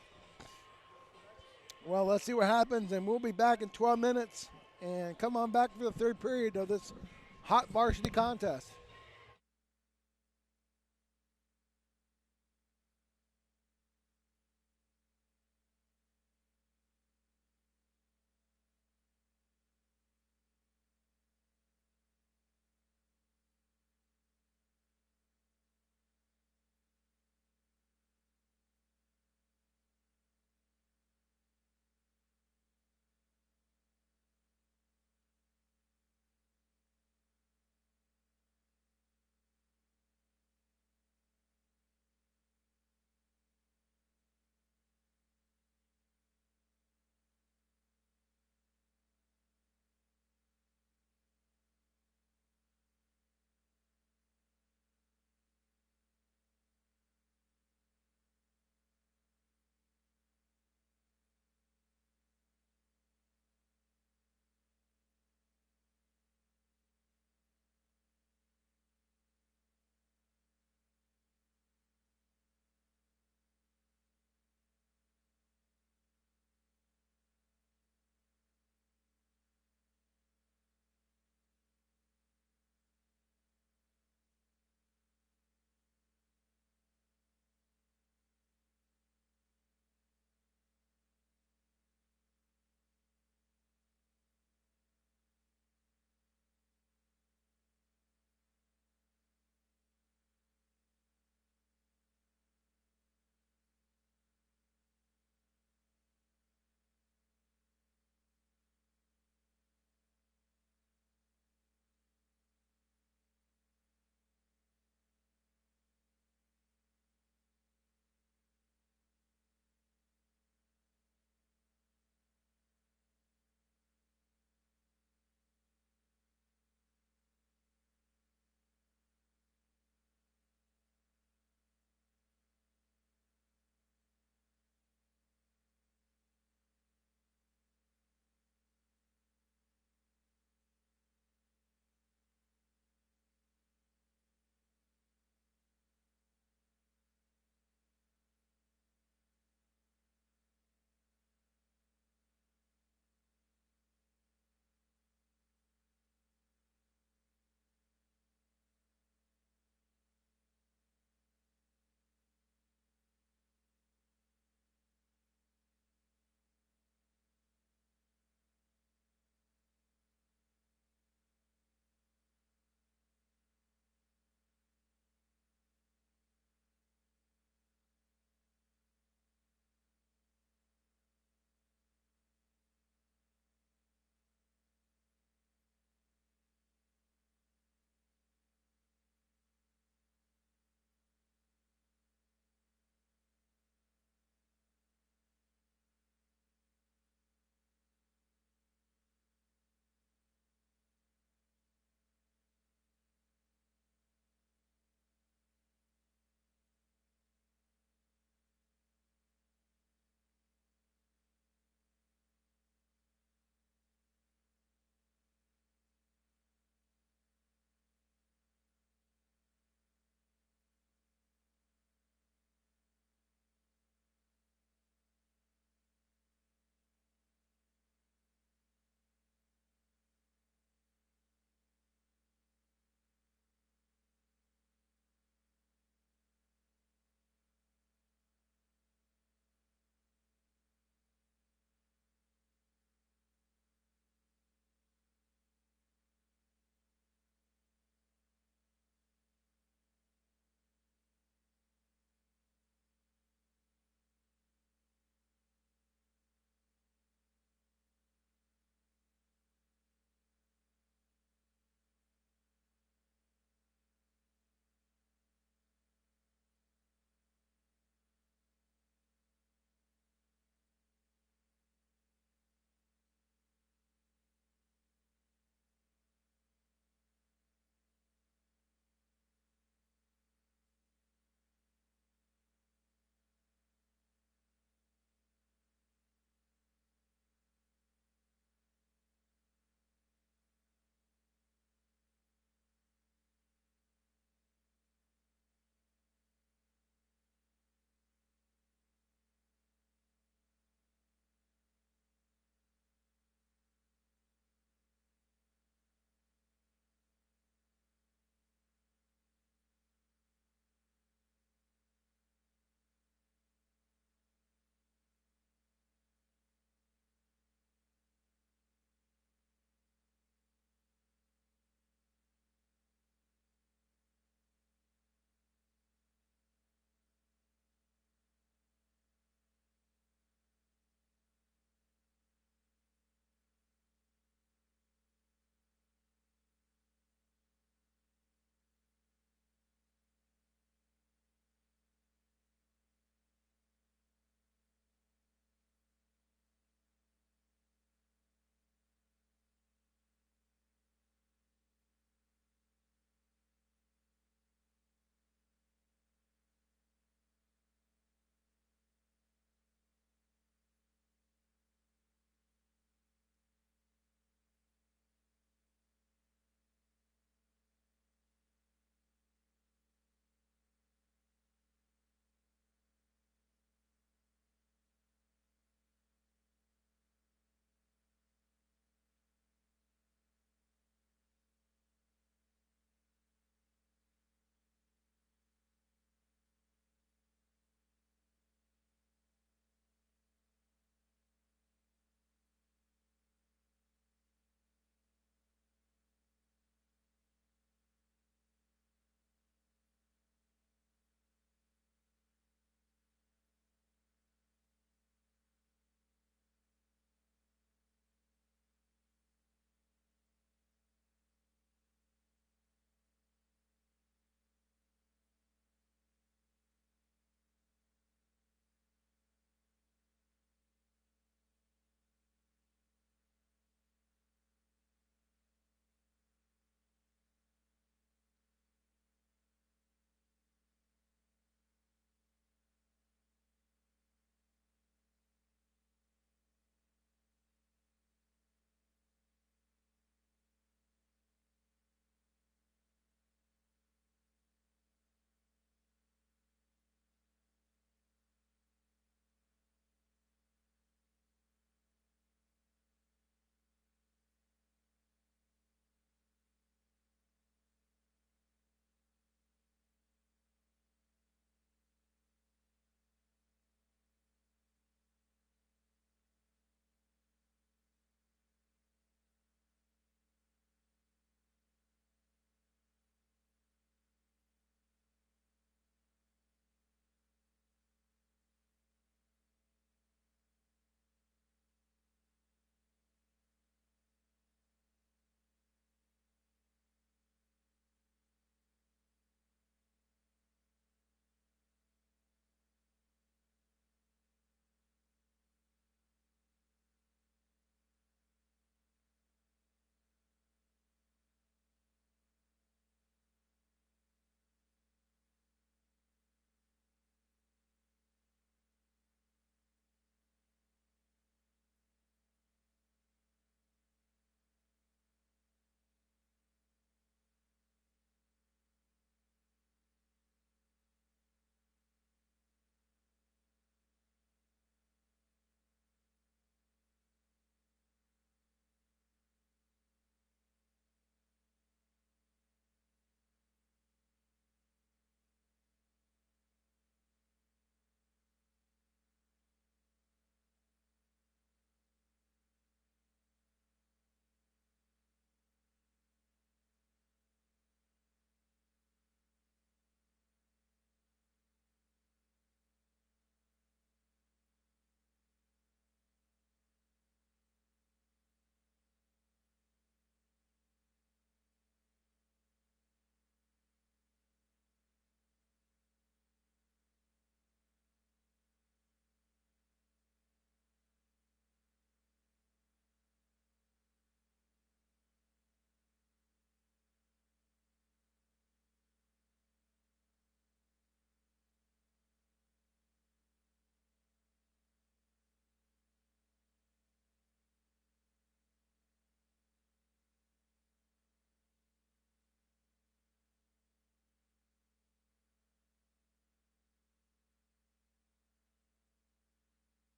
Well, let's see what happens, and we'll be back in 12 minutes. And come on back for the third period of this hot varsity contest.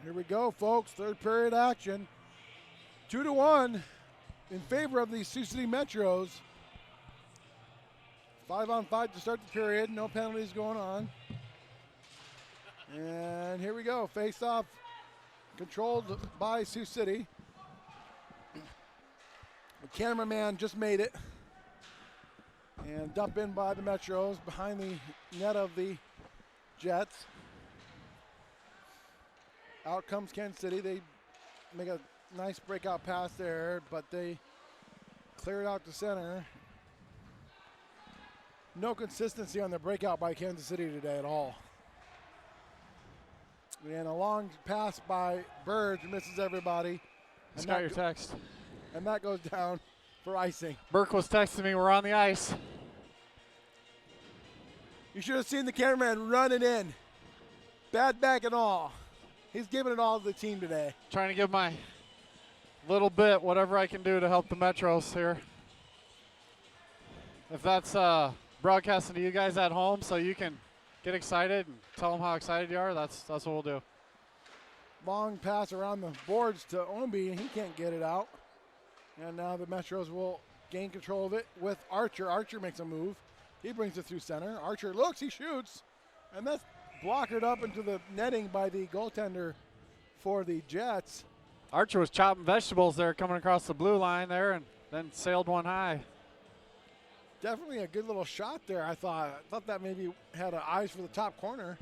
Here we go, folks. Third period action. 2-1 in favor of the Sioux City Metros. 5-on-5 to start the period. No penalties going on. And here we go. Face off controlled by Sioux City. The cameraman just made it. And dumped in by the Metros behind the net of the Jets. Out comes Kansas City. They make a nice breakout pass there, but they clear it out to center. No consistency on the breakout by Kansas City today at all. And a long pass by Bird misses everybody. Just got your text. And that goes down for icing. Burke was texting me, we're on the ice. You should have seen the cameraman running in. Bad back and all. He's giving it all to the team today. Trying to give my little bit, whatever I can do to help the Metros here. If that's broadcasting to you guys at home so you can get excited and tell them how excited you are, that's what we'll do. Long pass around the boards to Omby, and he can't get it out. And now the Metros will gain control of it with Archer. Archer makes a move. He brings it through center. Archer looks, he shoots, and that's blockered up into the netting by the goaltender for the Jets. Archer was chopping vegetables there coming across the blue line there and then sailed one high. Definitely a good little shot there, I thought. I thought that maybe had eyes for the top corner.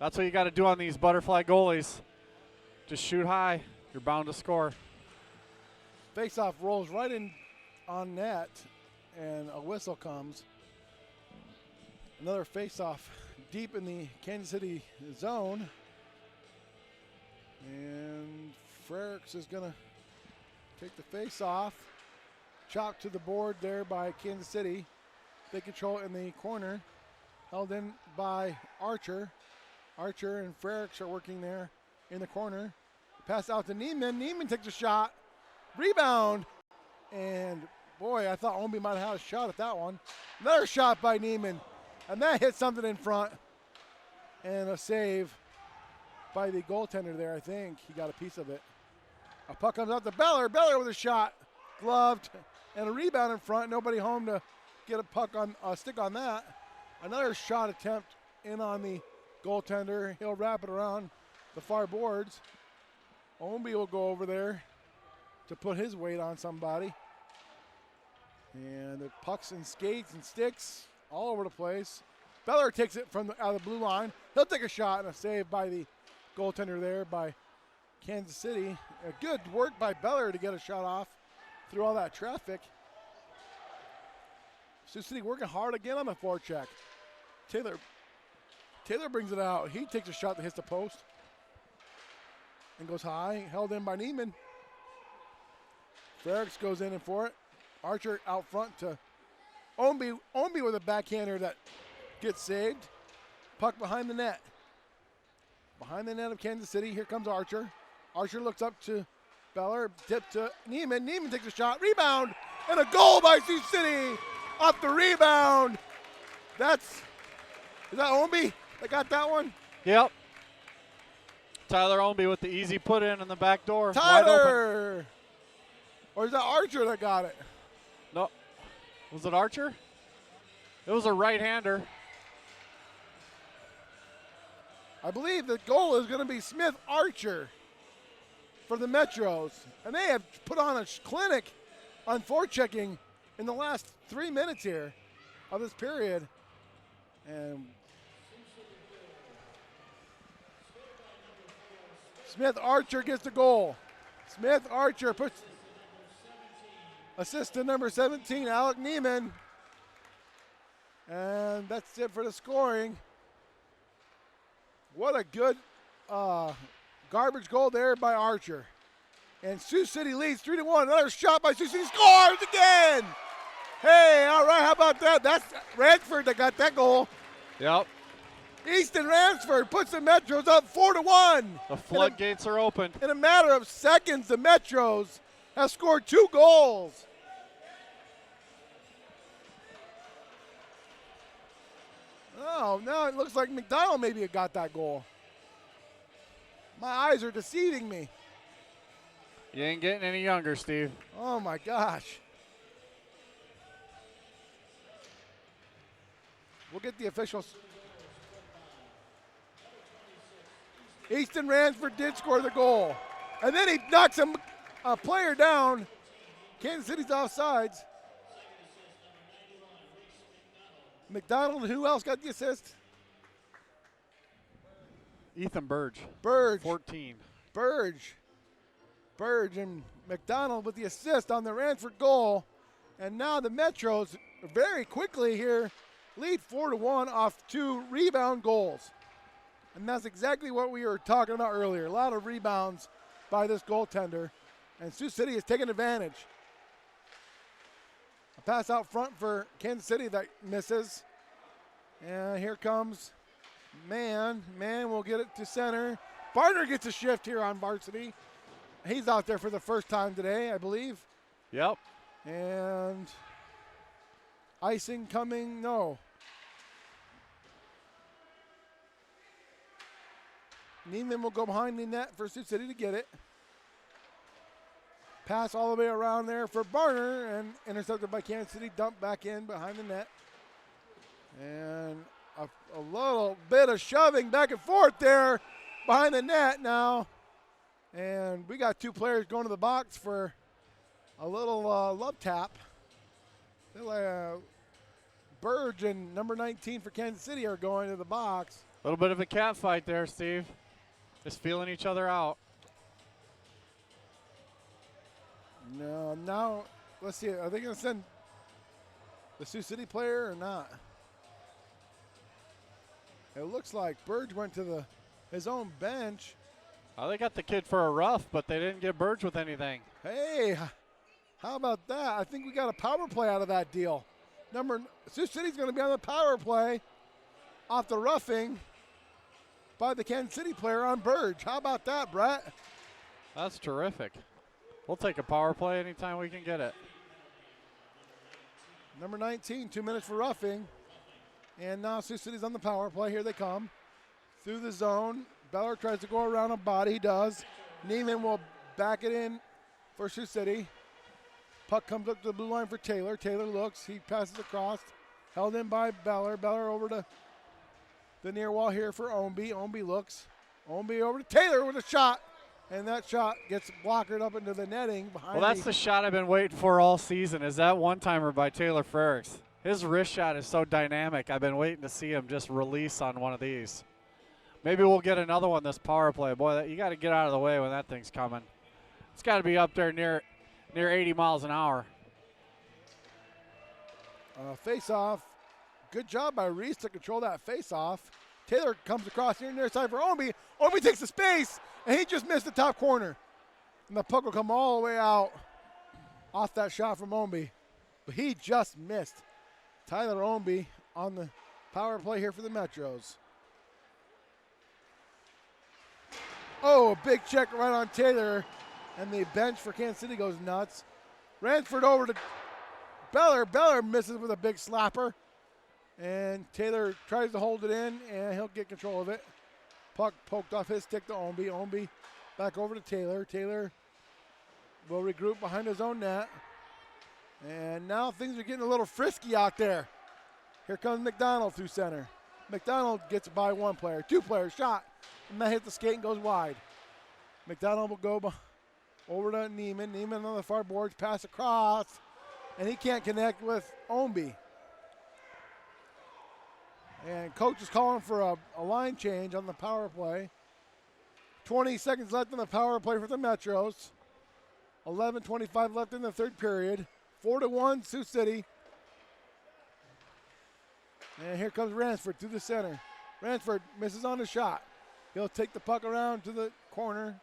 That's what you got to do on these butterfly goalies. Just shoot high. You're bound to score. Faceoff rolls right in on net, and a whistle comes. Another faceoff deep in the Kansas City zone. And Frericks is going to take the faceoff. Chopped to the board there by Kansas City. They control it in the corner. Held in by Archer. Archer and Frericks are working there in the corner. Pass out to Neiman. Neiman takes a shot. Rebound. And boy, I thought Omby might have had a shot at that one. Another shot by Neiman. And that hit something in front. And a save by the goaltender there, I think. He got a piece of it. A puck comes out to Beller. Beller with a shot. Gloved. And a rebound in front. Nobody home to get a puck on a stick on that. Another shot attempt in on the goaltender. He'll wrap it around the far boards. Omby will go over there to put his weight on somebody. And the pucks and skates and sticks all over the place. Beller takes it from out of the blue line. He'll take a shot and a save by the goaltender there by Kansas City. A good work by Beller to get a shot off through all that traffic. Sioux City working hard again on the forecheck. Taylor brings it out. He takes a shot that hits the post and goes high. Held in by Neiman. Frericks goes in and for it. Archer out front to Omby. Omby with a backhander that gets saved. Puck behind the net. Behind the net of Kansas City. Here comes Archer. Archer looks up to Beller. Tip to Neiman. Neiman takes a shot. Rebound. And a goal by Sioux City. Off the rebound. Is that Omby that got that one? Yep. Tyler Omby with the easy put in the back door. Tyler. Wide open. Or is that Archer that got it? No. Was it Archer? It was a right-hander. I believe the goal is going to be Smith Archer for the Metros. And they have put on a clinic on forechecking in the last 3 minutes here of this period. And Smith Archer gets the goal. Smith Archer puts assist to number 17, Alec Neiman. And that's it for the scoring. What a good garbage goal there by Archer. And Sioux City leads 3-1. Another shot by Sioux City. Scores again! Hey, all right, how about that? That's Ransford that got that goal. Yep. Easton Ransford puts the Metros up 4-1. The floodgates are open. In a matter of seconds, the Metros have scored 2 goals. Oh, now it looks like McDonald maybe got that goal. My eyes are deceiving me. You ain't getting any younger, Steve. Oh my gosh. We'll get the officials. Easton Ransford did score the goal. And then he knocks a player down. Kansas City's offsides. McDonald, who else got the assist? Ethan Burge. Burge. 14. Burge and McDonald with the assist on the Ransford goal. And now the Metros very quickly here lead 4-1 off 2 rebound goals. And that's exactly what we were talking about earlier. A lot of rebounds by this goaltender. And Sioux City is taking advantage. A pass out front for Kansas City that misses. And here comes Man. Man will get it to center. Barner gets a shift here on Varsity. He's out there for the first time today, I believe. Yep. And icing coming, no. Neiman will go behind the net for Sioux City to get it. Pass all the way around there for Barner and intercepted by Kansas City. Dumped back in behind the net. And a little bit of shoving back and forth there behind the net now. And we got 2 players going to the box for a little love tap. Burge and number 19 for Kansas City are going to the box. A little bit of a cat fight there, Steve. Just feeling each other out. No, now, let's see. Are they going to send the Sioux City player or not? It looks like Burge went to his own bench. Oh, they got the kid for a rough, but they didn't get Burge with anything. Hey, how about that? I think we got a power play out of that deal. Sioux City's going to be on the power play off the roughing by the Kansas City player on Burge. How about that, Brett? That's terrific. We'll take a power play anytime we can get it. Number 19, 2 minutes for roughing. And now Sioux City's on the power play. Here they come. Through the zone. Beller tries to go around a body. He does. Neiman will back it in for Sioux City. Puck comes up to the blue line for Taylor. Taylor looks. He passes across. Held in by Beller. Beller over to the near wall here for Ownby. Ownby looks. Ownby over to Taylor with a shot. And that shot gets blockered up into the netting behind. Well, that's the shot I've been waiting for all season, is that one-timer by Taylor Frericks. His wrist shot is so dynamic. I've been waiting to see him just release on one of these. Maybe we'll get another one this power play. Boy, you got to get out of the way when that thing's coming. It's got to be up there near 80 miles an hour. Face-off. Good job by Reese to control that face-off. Taylor comes across here near side for Ownby. Ownby takes the space, and he just missed the top corner. And the puck will come all the way out off that shot from Ownby. But he just missed. Tyler Ownby on the power play here for the Metros. Oh, a big check right on Taylor. And the bench for Kansas City goes nuts. Ransford over to Beller. Beller misses with a big slapper. And Taylor tries to hold it in, and he'll get control of it. Puck poked off his stick to Ownby. Ownby back over to Taylor. Taylor will regroup behind his own net. And now things are getting a little frisky out there. Here comes McDonald through center. McDonald gets by 1 player. 2 players, shot. And that hit the skate and goes wide. McDonald will go over to Neiman. Neiman on the far boards, pass across. And he can't connect with Ownby. And coach is calling for a line change on the power play. 20 seconds left on the power play for the Metros. 11:25 left in the third period. 4-1 Sioux City. And here comes Ransford through the center. Ransford misses on the shot. He'll take the puck around to the corner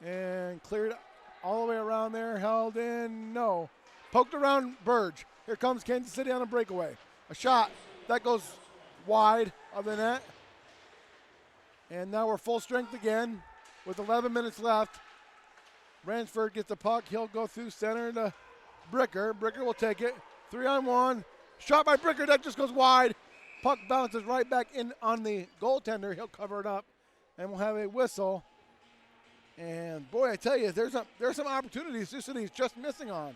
and clear it all the way around there. Held in, no. Poked around Burge. Here comes Kansas City on a breakaway. A shot that goes wide of the net. And now we're full strength again with 11 minutes left. Ransford gets the puck. He'll go through center to Bricker. Bricker will take it. 3-on-1. Shot by Bricker. That just goes wide. Puck bounces right back in on the goaltender. He'll cover it up. And we'll have a whistle And boy, I tell you, there's some opportunities Sioux City's just missing on.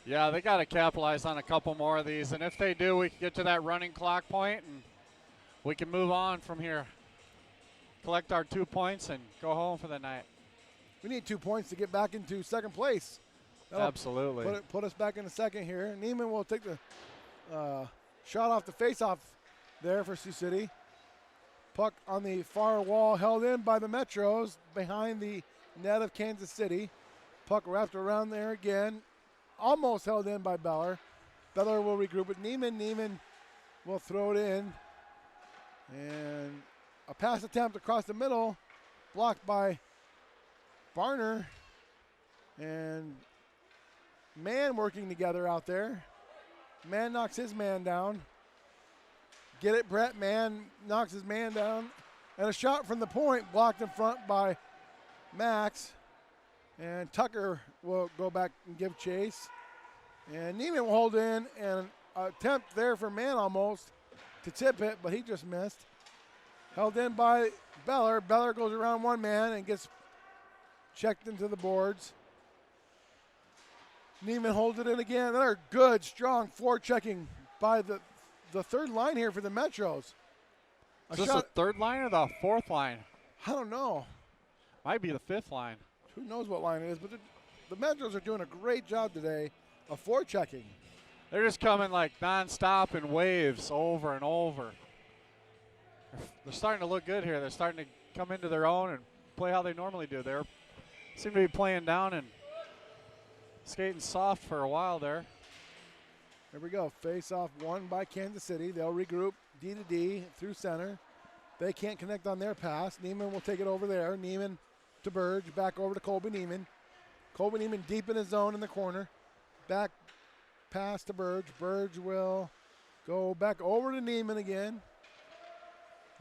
Yeah, they got to capitalize on a couple more of these, and if they do, we can get to that running clock point, and we can move on from here. Collect our 2 points and go home for the night. We need 2 points to get back into second place. That'll Absolutely. Put us back in the second here. Neiman will take the shot off the face-off there for Sioux City. Puck on the far wall, held in by the Metros behind the net of Kansas City. Puck wrapped around there again. Almost held in by Beller. Beller will regroup with Neiman. Neiman will throw it in. And a pass attempt across the middle, blocked by Barner. And man working together out there. Man knocks his man down. Get it, Brett. Man knocks his man down. And a shot from the point blocked in front by Max. And Tucker will go back and give chase. And Neiman will hold in, and attempt there for Man almost to tip it, but he just missed. Held in by Beller. Beller goes around one man and gets checked into the boards. Neiman holds it in again. Another good, strong forechecking by the third line here for the Metros. Is this the third line or the fourth line? I don't know. Might be the fifth line. Who knows what line it is, but the Metros are doing a great job today of forechecking. They're just coming like nonstop in waves over and over. They're starting to look good here. They're starting to come into their own and play how they normally do. They seem to be playing down and skating soft for a while there. There we go. Face off won by Kansas City. They'll regroup D to D through center. They can't connect on their pass. Neiman will take it over there. Neiman to Burge. Back over to Colby Neiman. Colby Neiman deep in his zone in the corner. Back pass to Burge. Burge will go back over to Neiman again.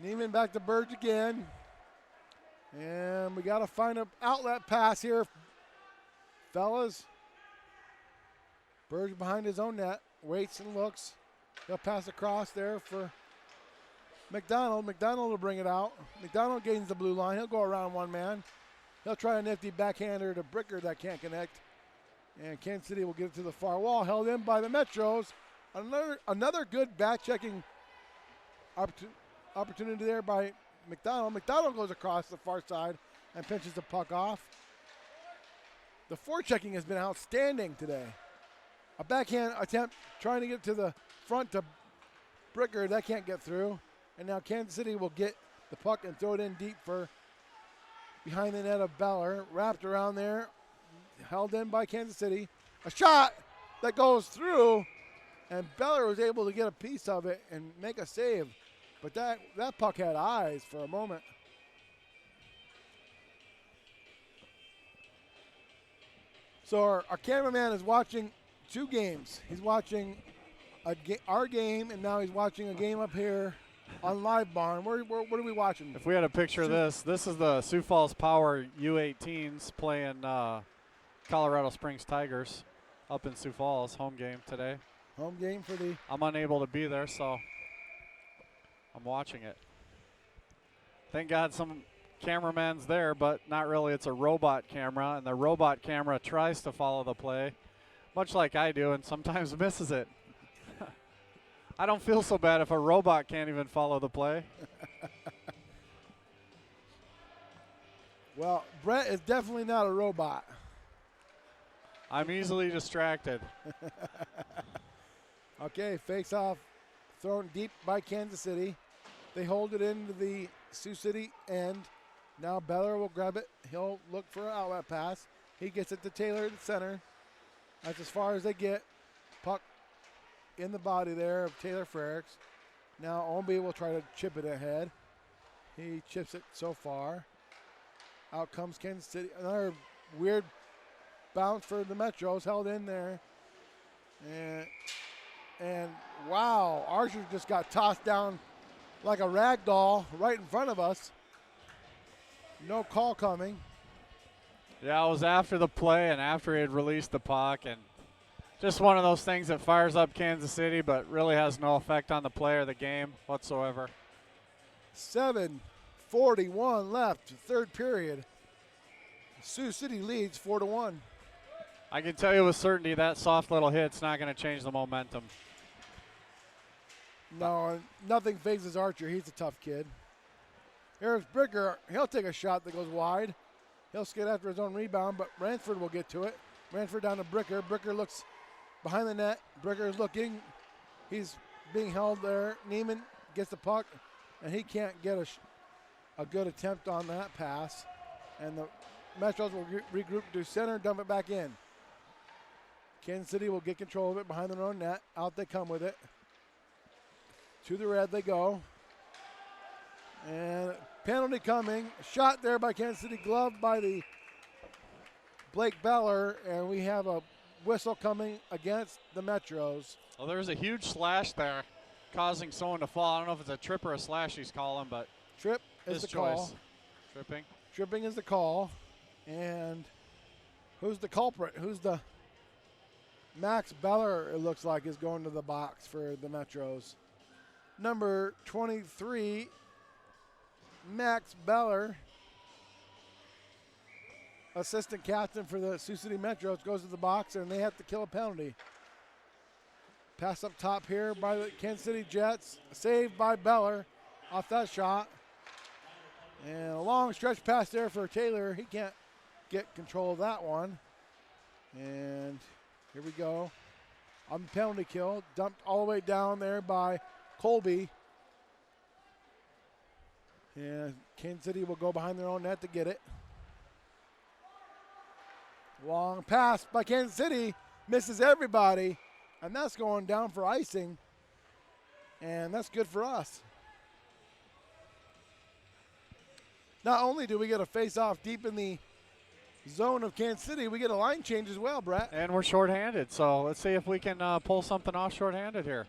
Neiman back to Burge again. And we got to find an outlet pass here, fellas. Burge behind his own net. Waits and looks. He'll pass across there for McDonald. McDonald will bring it out. McDonald gains the blue line. He'll go around one man. He'll try a nifty backhander to Bricker that can't connect. And Kansas City will get it to the far wall. Held in by the Metros. Another good back-checking opportunity there by McDonald. McDonald goes across the far side and pinches the puck off. The forechecking has been outstanding today. A backhand attempt trying to get to the front to Bricker. That can't get through. And now Kansas City will get the puck and throw it in deep for behind the net of Beller. Wrapped around there. Held in by Kansas City. A shot that goes through. And Beller was able to get a piece of it and make a save. But that puck had eyes for a moment. So our cameraman is watching two games. He's watching our game, and now he's watching a game up here on Live Barn. What are we watching? If we had a picture of this is the Sioux Falls Power U18s playing Colorado Springs Tigers up in Sioux Falls. Home game today. Home game for the... I'm unable to be there, so I'm watching it. Thank God some cameraman's there, but not really. It's a robot camera, and the robot camera tries to follow the play, much like I do, and sometimes misses it. I don't feel so bad if a robot can't even follow the play. Well, Brett is definitely not a robot. I'm easily distracted. Okay, face-off thrown deep by Kansas City. They hold it into the Sioux City end. Now Beller will grab it. He'll look for an outlet pass. He gets it to Taylor at center. That's as far as they get. Puck in the body there of Taylor Frericks. Now Omby will try to chip it ahead. He chips it so far. Out comes Kansas City. Another weird bounce for the Metros, held in there. And wow, Archer just got tossed down like a rag doll right in front of us. No call coming. Yeah, it was after the play and after he had released the puck, and just one of those things that fires up Kansas City but really has no effect on the play or the game whatsoever. 7-5 41 left, third period. Sioux City leads 4-1. I can tell you with certainty that soft little hit's not going to change the momentum. No, nothing phases Archer. He's a tough kid. Here's Bricker. He'll take a shot that goes wide. He'll skate after his own rebound, but Ransford will get to it. Ransford down to Bricker. Bricker looks behind the net. Bricker's looking. He's being held there. Neiman gets the puck, and he can't get a good attempt on that pass. And the Metros will regroup to center, dump it back in. Kansas City will get control of it behind their own net. Out they come with it. To the red they go. And penalty coming. Shot there by Kansas City, gloved by the Blake Beller, and we have a whistle coming against the Metros. Well, there's a huge slash there causing someone to fall. I don't know if it's a trip or a slash he's calling, but Trip is the call. Tripping. Tripping is the call. And who's the culprit? Who's the Max Beller, it looks like, is going to the box for the Metros. Number 23, Max Beller, assistant captain for the Sioux City Metros, goes to the box, and they have to kill a penalty. Pass up top here by the Kansas City Jets. Saved by Beller off that shot. And a long stretch pass there for Taylor. He can't get control of that one. And here we go. On the penalty kill. Dumped all the way down there by Colby. And Kansas City will go behind their own net to get it. Long pass by Kansas City. Misses everybody. And that's going down for icing. And that's good for us. Not only do we get a face-off deep in the zone of Kansas City, we get a line change as well, Brett. And we're shorthanded, so let's see if we can pull something off shorthanded here.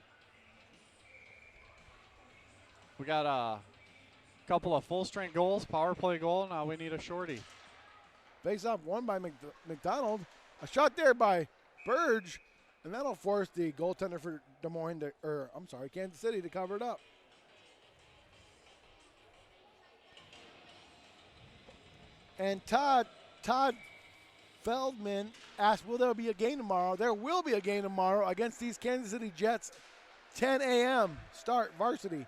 We got a couple of full-strength goals, power play goal. Now we need a shorty. Face-off won by McDonald. A shot there by Burge, and that'll force the goaltender for Kansas City to cover it up. And Todd Feldman asked, will there be a game tomorrow? There will be a game tomorrow against these Kansas City Jets. 10 a.m. start, Varsity.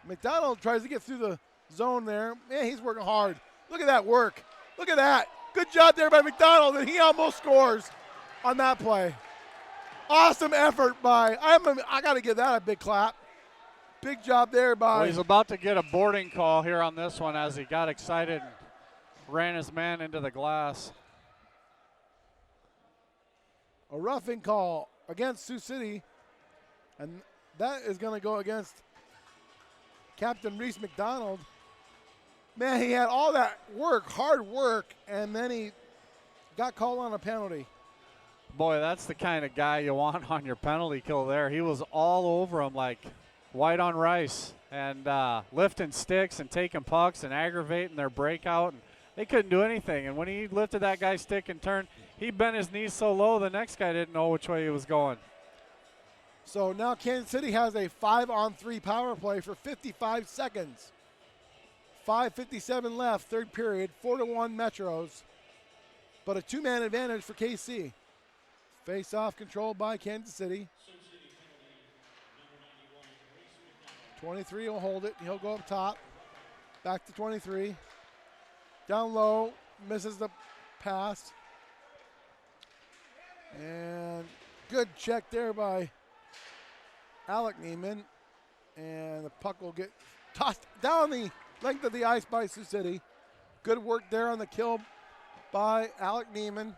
McDonald tries to get through the zone there. Man, he's working hard. Look at that work. Look at that. Good job there by McDonald, and he almost scores on that play. Awesome effort by, I got to give that a big clap. Big job there by. Well, he's about to get a boarding call here on this one as he got excited and ran his man into the glass. A roughing call against Sioux City, and that is going to go against Captain Reese McDonald. Man, he had all that work, hard work, and then he got called on a penalty. Boy, that's the kind of guy you want on your penalty kill there. He was all over him like white on rice, and lifting sticks and taking pucks and aggravating their breakout. And they couldn't do anything. And when he lifted that guy's stick and turned, he bent his knees so low the next guy didn't know which way he was going. So now Kansas City has a 5-on-3 power play for 55 seconds. 5:57 left, third period, 4-1 Metros. But a two-man advantage for KC. Face-off controlled by Kansas City. 23 will hold it. He'll go up top. Back to 23. Down low. Misses the pass. And good check there by Alec Neiman. And the puck will get tossed down the length of the ice by Sioux City. Good work there on the kill by Alec Neiman.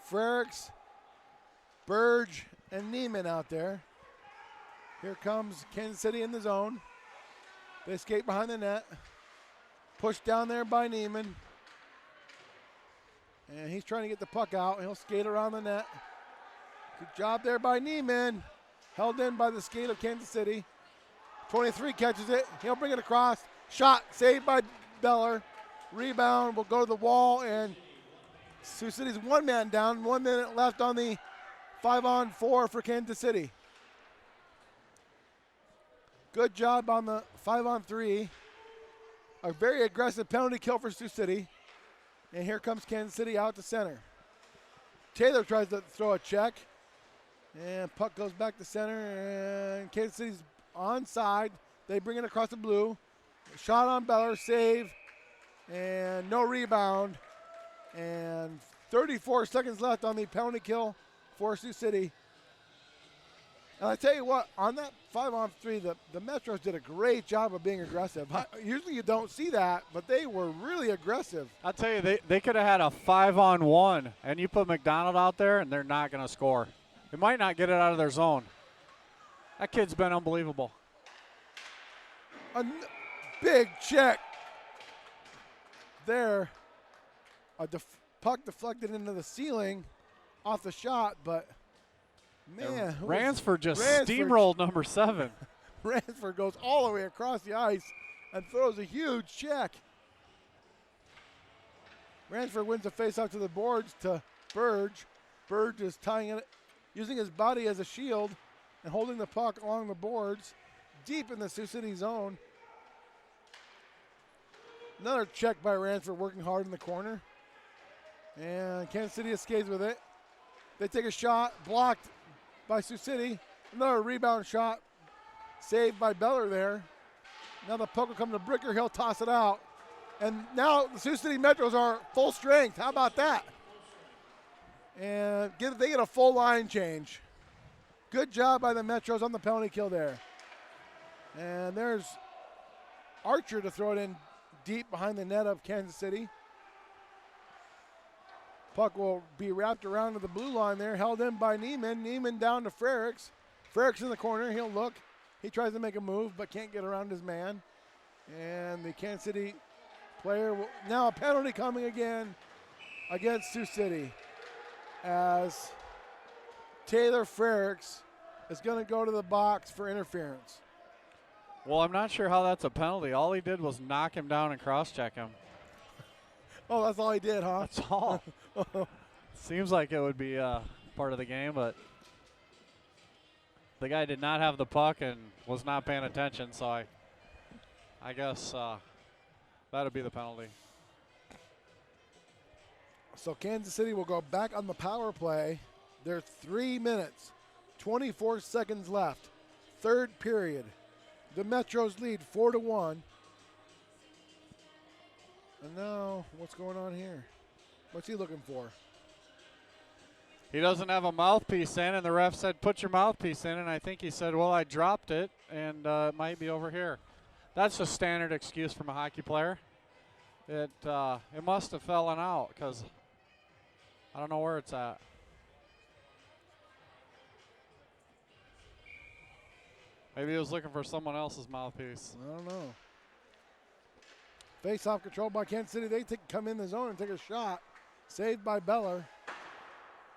Frericks, Burge, and Neiman out there. Here comes Kansas City in the zone. They skate behind the net. Pushed down there by Neiman. And he's trying to get the puck out. He'll skate around the net. Good job there by Neiman. Held in by the skate of Kansas City. 23 catches it. He'll bring it across. Shot saved by Beller. Rebound will go to the wall, and Sioux City's one man down. 1 minute left on the 5-on-4 for Kansas City. Good job on the 5-on-3. A very aggressive penalty kill for Sioux City. And here comes Kansas City out to center. Taylor tries to throw a check. And puck goes back to center. And Kansas City's onside. They bring it across the blue. Shot on Beller, save. And no rebound. And 34 seconds left on the penalty kill for Sioux City. And I tell you what, on that 5-on-3, the Metros did a great job of being aggressive. Usually you don't see that, but they were really aggressive. I'll tell you, they could have had a 5-on-1, and you put McDonald out there, and they're not going to score. They might not get it out of their zone. That kid's been unbelievable. A big check there. Puck deflected into the ceiling off the shot, but man. Ransford just steamrolled number 7. Ransford goes all the way across the ice and throws a huge check. Ransford wins the faceoff to the boards to Burge. Burge is tying it, using his body as a shield and holding the puck along the boards deep in the Sioux City zone. Another check by Ransford, working hard in the corner. And Kansas City escapes with it. They take a shot, blocked by Sioux City. Another rebound shot, saved by Beller there. Now the puck will come to Bricker. He'll toss it out. And now the Sioux City Metros are full strength. How about that? And they get a full line change. Good job by the Metros on the penalty kill there. And there's Archer to throw it in deep behind the net of Kansas City. Puck will be wrapped around to the blue line there, held in by Neiman. Neiman down to Frericks. Frericks in the corner. He'll look. He tries to make a move, but can't get around his man. And the Kansas City player will, now a penalty coming again against Sioux City, as Taylor Frericks is going to go to the box for interference. Well, I'm not sure how that's a penalty. All he did was knock him down and cross-check him. Oh, that's all he did, huh? That's all. Seems like it would be part of the game, but the guy did not have the puck and was not paying attention, so I guess that would be the penalty. So Kansas City will go back on the power play. There's 3 minutes, 24 seconds left. Third period. The Metros lead 4-1. And now, what's going on here? What's he looking for? He doesn't have a mouthpiece in, and the ref said, put your mouthpiece in, and I think he said, well, I dropped it, and it might be over here. That's a standard excuse from a hockey player. It must have fallen out, because I don't know where it's at. Maybe he was looking for someone else's mouthpiece. I don't know. Face-off controlled by Kansas City. They come in the zone and take a shot. Saved by Beller.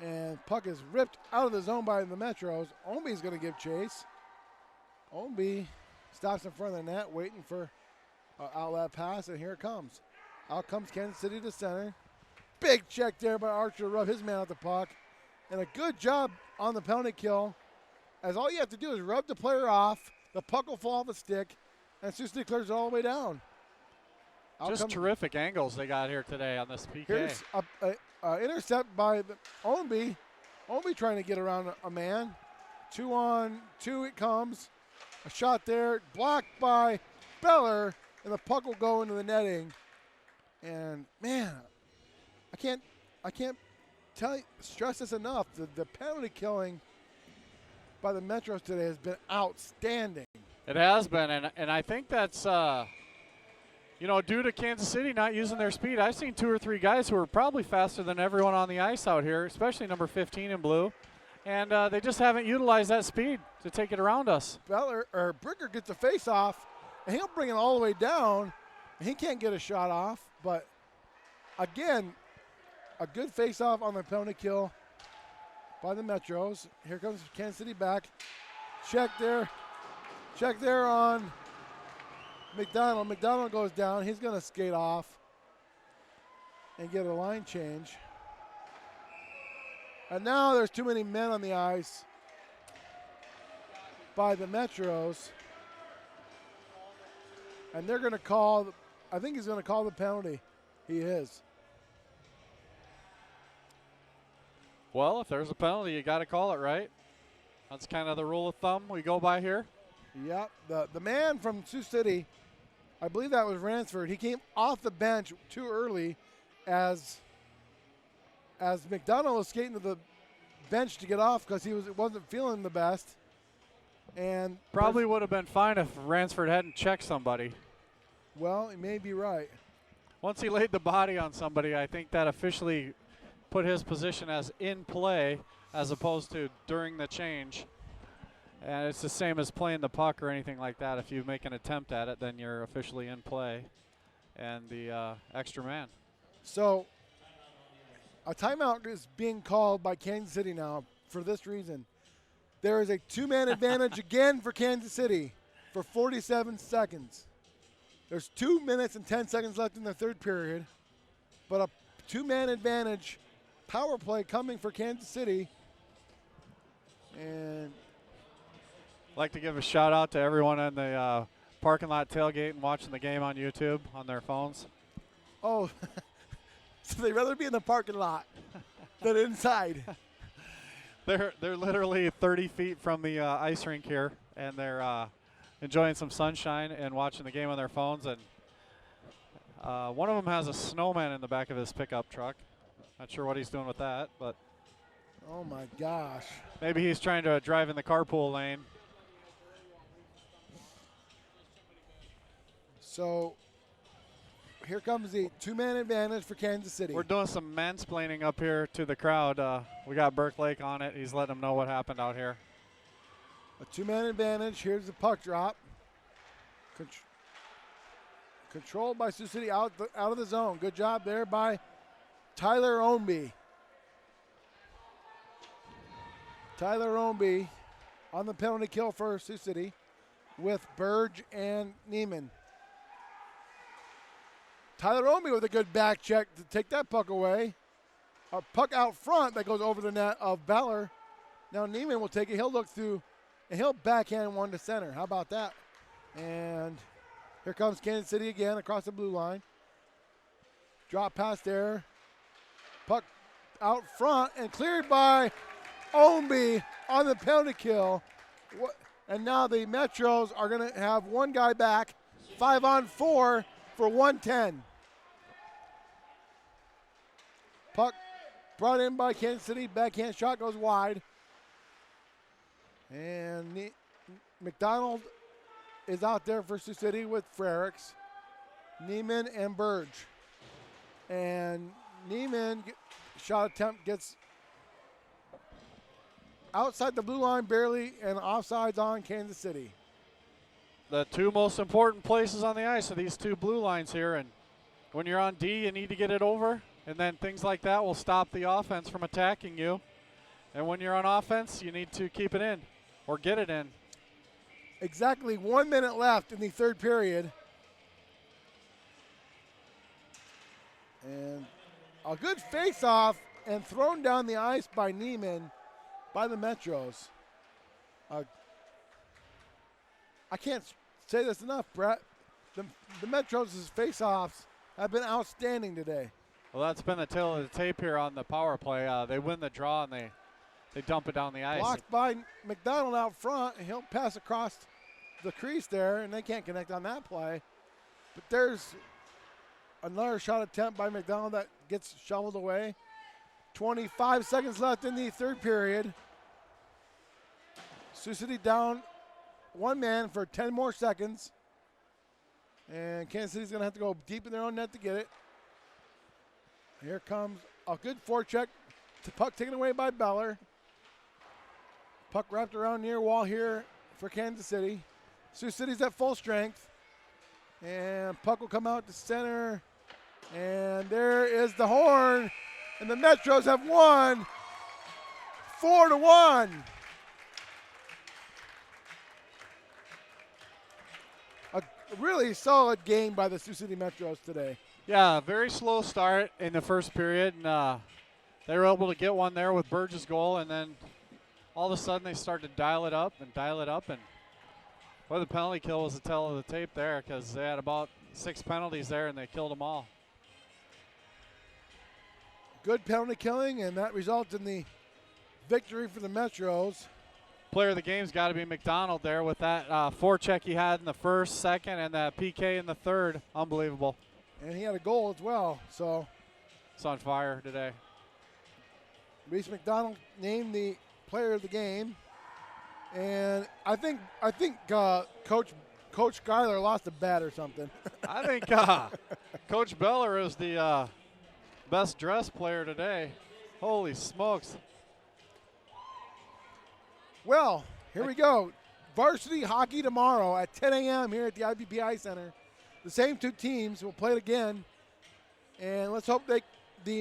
And puck is ripped out of the zone by the Metros. Omby's going to give chase. Omby stops in front of the net, waiting for an outlet pass, and here it comes. Out comes Kansas City to center. Big check there by Archer to rub his man out the puck. And a good job on the penalty kill, as all you have to do is rub the player off, the puck will fall off the stick, and Sioux City clears it all the way down. Just terrific angles they got here today on this PK. Here's an intercept by Omby. Omby trying to get around a man. 2-on-2 it comes. A shot there, blocked by Beller, and the puck will go into the netting. And man, I can't stress this enough. The penalty killing by the Metros today has been outstanding. It has been, and I think that's due to Kansas City not using their speed. I've seen 2 or 3 guys who are probably faster than everyone on the ice out here, especially number 15 in blue, and they just haven't utilized that speed to take it around us. Bricker gets the face off, and he'll bring it all the way down, and he can't get a shot off. But again, a good face off on the penalty kill by the Metros. Here comes Kansas City back. Check there on McDonald. McDonald goes down. He's going to skate off and get a line change. And now there's too many men on the ice by the Metros. And they're going to call, I think he's going to call the penalty. He is. Well, if there's a penalty, you got to call it, right? That's kind of the rule of thumb we go by here. Yep. The man from Sioux City, I believe that was Ransford. He came off the bench too early as McDonald was skating to the bench to get off because he wasn't feeling the best. And probably would have been fine if Ransford hadn't checked somebody. Well, he may be right. Once he laid the body on somebody, I think that officially put his position as in play as opposed to during the change. And it's the same as playing the puck or anything like that. If you make an attempt at it, then you're officially in play and the extra man. So a timeout is being called by Kansas City now for this reason. There is a two-man advantage again for Kansas City for 47 seconds. There's 2 minutes and 10 seconds left in the third period, but a two-man advantage power play coming for Kansas City. And I'd like to give a shout out to everyone in the parking lot tailgate and watching the game on YouTube on their phones. oh, so they'd rather be in the parking lot than inside. They're literally 30 feet from the ice rink here, and they're enjoying some sunshine and watching the game on their phones. And one of them has a snowman in the back of his pickup truck. Not sure what he's doing with that, but Oh my gosh. maybe he's trying to drive in the carpool lane. So here comes the two-man advantage for Kansas City. We're doing some mansplaining up here to the crowd. We got Burke Lake on it. He's letting them know what happened out here. A two-man advantage. Here's the puck drop. Controlled by Sioux City out of the zone. Good job there by Tyler Ownby. Tyler Ownby on the penalty kill for Sioux City with Burge and Neiman. Tyler Ownby with a good back check to take that puck away. A puck out front that goes over the net of Beller. Now Neiman will take it. He'll look through, and he'll backhand one to center. How about that? And here comes Kansas City again across the blue line. Drop pass there. Puck out front and cleared by Ownby on the penalty kill. And now the Metros are going to have one guy back, 5-on-4 for 110. Puck brought in by Kansas City. Backhand shot goes wide. And McDonald is out there for Sioux City with Frericks, Neiman, and Burge. And Neiman shot attempt gets outside the blue line barely and offsides on Kansas City. The two most important places on the ice are these two blue lines here, and when you're on D, you need to get it over, and then things like that will stop the offense from attacking you. And when you're on offense, you need to keep it in or get it in. Exactly 1 minute left in the third period. And a good face-off and thrown down the ice by Neiman by the Metros. I can't say this enough, Brett. The Metros' face-offs have been outstanding today. Well, that's been the tail of the tape here on the power play. They win the draw and they dump it down the ice. Blocked by McDonald out front, and he'll pass across the crease there, and they can't connect on that play. But there's another shot attempt by McDonald that gets shoveled away. 25 seconds left in the third period. Sioux City down one man for 10 more seconds. And Kansas City's going to have to go deep in their own net to get it. Here comes a good forecheck. The puck taken away by Beller. Puck wrapped around near wall here for Kansas City. Sioux City's at full strength. And puck will come out to center. And there is the horn. And the Metros have won 4-1. A really solid game by the Sioux City Metros today. Yeah, very slow start in the first period, and they were able to get one there with Burge's goal, and then all of a sudden they started to dial it up, and Well, the penalty kill was the tell of the tape there because they had about 6 penalties there and they killed them all. Good penalty killing, and that results in the victory for the Metros. Player of the game's got to be McDonald there with that forecheck he had in the first, second, and that PK in the third. Unbelievable. And he had a goal as well. So It's on fire today. Reese McDonald named the player of the game. And I think Coach Schuyler lost a bet or something. I think Coach Beller is the best dressed player today. Holy smokes. Well, here we go. Varsity hockey tomorrow at 10 a.m. here at the IBPI Center. The same two teams will play it again. And let's hope the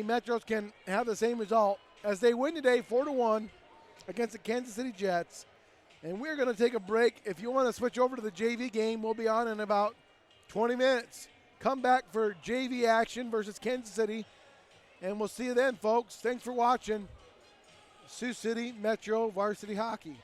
Metros can have the same result as they win today 4-1 against the Kansas City Jets. And we're going to take a break. If you want to switch over to the JV game, we'll be on in about 20 minutes. Come back for JV action versus Kansas City. And we'll see you then, folks. Thanks for watching Sioux City Metro Varsity Hockey.